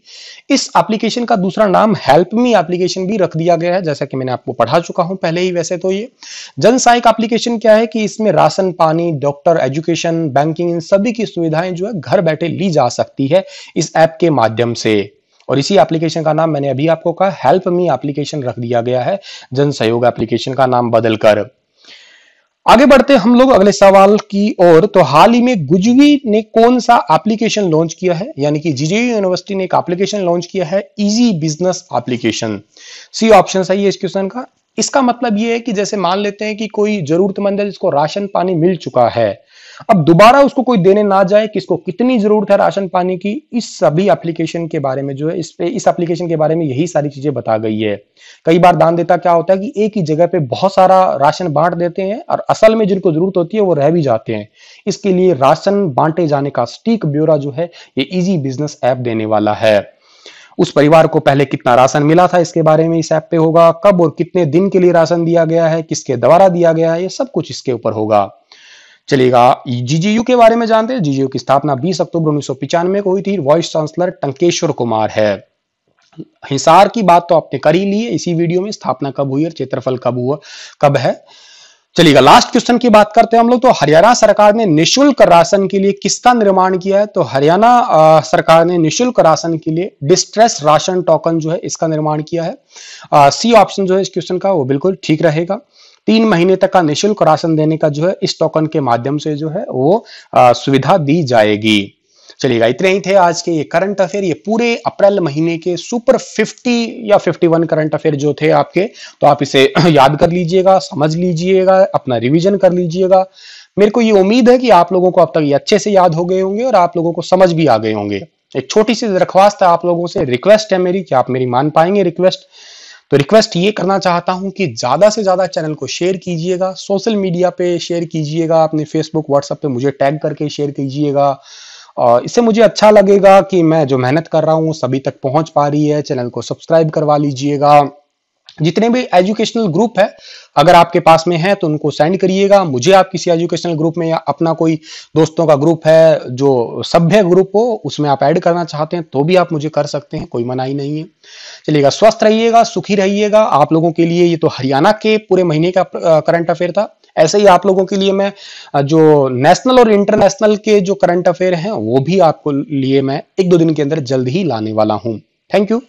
इस एप्लीकेशन का दूसरा नाम हेल्प मी एप्लीकेशन भी रख दिया गया है, जैसा कि मैंने आपको पढ़ा चुका हूं पहले ही। वैसे तो ये जन सहायक एप्लीकेशन क्या है कि इसमें राशन पानी, डॉक्टर, एजुकेशन, बैंकिंग, इन सभी की सुविधाएं जो है घर बैठे ली जा सकती है इस ऐप के माध्यम से। और इसी एप्लीकेशन का नाम मैंने अभी आपको कहा हेल्प मी एप्लीकेशन रख दिया गया है, जन सहयोग एप्लीकेशन का नाम बदलकर। आगे बढ़ते हम लोग अगले सवाल की ओर। तो हाल ही में गुजवी ने कौन सा एप्लीकेशन लॉन्च किया है? यानी कि जीजेयू यूनिवर्सिटी ने एक एप्लीकेशन लॉन्च किया है, easy business application. C option सही है इस क्वेश्चन का। इसका मतलब यह है कि जैसे मान लेते हैं कि कोई जरूरतमंद है जिसको राशन पानी मिल चुका है, अब दोबारा उसको कोई देने ना जाए, किसको कितनी जरूरत है राशन पानी की, इस सभी एप्लीकेशन के बारे में जो है इस एप्लीकेशन के बारे में यही सारी चीजें बता गई है। कई बार दान देता क्या होता है कि एक ही जगह पे बहुत सारा राशन बांट देते हैं और असल में जिनको जरूरत होती है वो रह भी जाते हैं। इसके लिए राशन बांटे जाने का सटीक ब्यौरा जो है ये इजी बिजनेस ऐप देने वाला है। उस परिवार को पहले कितना राशन मिला था इसके बारे में इस ऐप पे होगा, कब और कितने दिन के लिए राशन दिया गया है, किसके द्वारा दिया गया है, ये सब कुछ इसके ऊपर होगा। चलिएगा जीजीयू के बारे में जानते हैं। जीजीयू की स्थापना 20 अक्टूबर 1995 को हुई थी। वाइस चांसलर टंकेश्वर कुमार है। हिसार की बात तो आपने कर ही ली है इसी वीडियो में, स्थापना कब हुई और क्षेत्रफल कब हुआ, कब है। चलिएगा लास्ट क्वेश्चन की बात करते हैं हम लोग। तो हरियाणा सरकार ने निशुल्क राशन के लिए किसका निर्माण किया है? तो हरियाणा सरकार ने निशुल्क राशन के लिए डिस्ट्रेस राशन टोकन जो है इसका निर्माण किया है। सी ऑप्शन जो है इस क्वेश्चन का वो बिल्कुल ठीक रहेगा। 3 महीने तक का निशुल्क राशन देने का जो है इस टोकन के माध्यम से जो है वो सुविधा दी जाएगी। चलिएगा इतने ही थे आज के ये करंट अफेयर, ये पूरे अप्रैल महीने के सुपर 50 या 51 करंट अफेयर जो थे आपके, तो आप इसे याद कर लीजिएगा, समझ लीजिएगा, अपना रिवीजन कर लीजिएगा। मेरे को ये उम्मीद है कि आप लोगों को अब तक ये अच्छे से याद हो गए होंगे और आप लोगों को समझ भी आ गए होंगे। एक छोटी सी दरख्वास्त है आप लोगों से, रिक्वेस्ट है मेरी कि आप मेरी मान पाएंगे रिक्वेस्ट। तो रिक्वेस्ट ये करना चाहता हूं कि ज्यादा से ज्यादा चैनल को शेयर कीजिएगा, सोशल मीडिया पे शेयर कीजिएगा, अपने फेसबुक व्हाट्सएप पे मुझे टैग करके शेयर कीजिएगा। और इससे मुझे अच्छा लगेगा कि मैं जो मेहनत कर रहा हूं सभी तक पहुंच पा रही है। चैनल को सब्सक्राइब करवा लीजिएगा। जितने भी एजुकेशनल ग्रुप है अगर आपके पास में है तो उनको सेंड करिएगा। मुझे आप किसी एजुकेशनल ग्रुप में या अपना कोई दोस्तों का ग्रुप है जो सभ्य ग्रुप हो उसमें आप ऐड करना चाहते हैं तो भी आप मुझे कर सकते हैं, कोई मनाही नहीं है। चलिएगा स्वस्थ रहिएगा, सुखी रहिएगा। आप लोगों के लिए ये तो हरियाणा के पूरे महीने का करंट अफेयर था। ऐसे ही आप लोगों के लिए मैं जो नेशनल और इंटरनेशनल के जो करंट अफेयर हैं वो भी आपको लिए मैं 1-2 दिन के अंदर जल्द ही लाने वाला हूं। Thank you.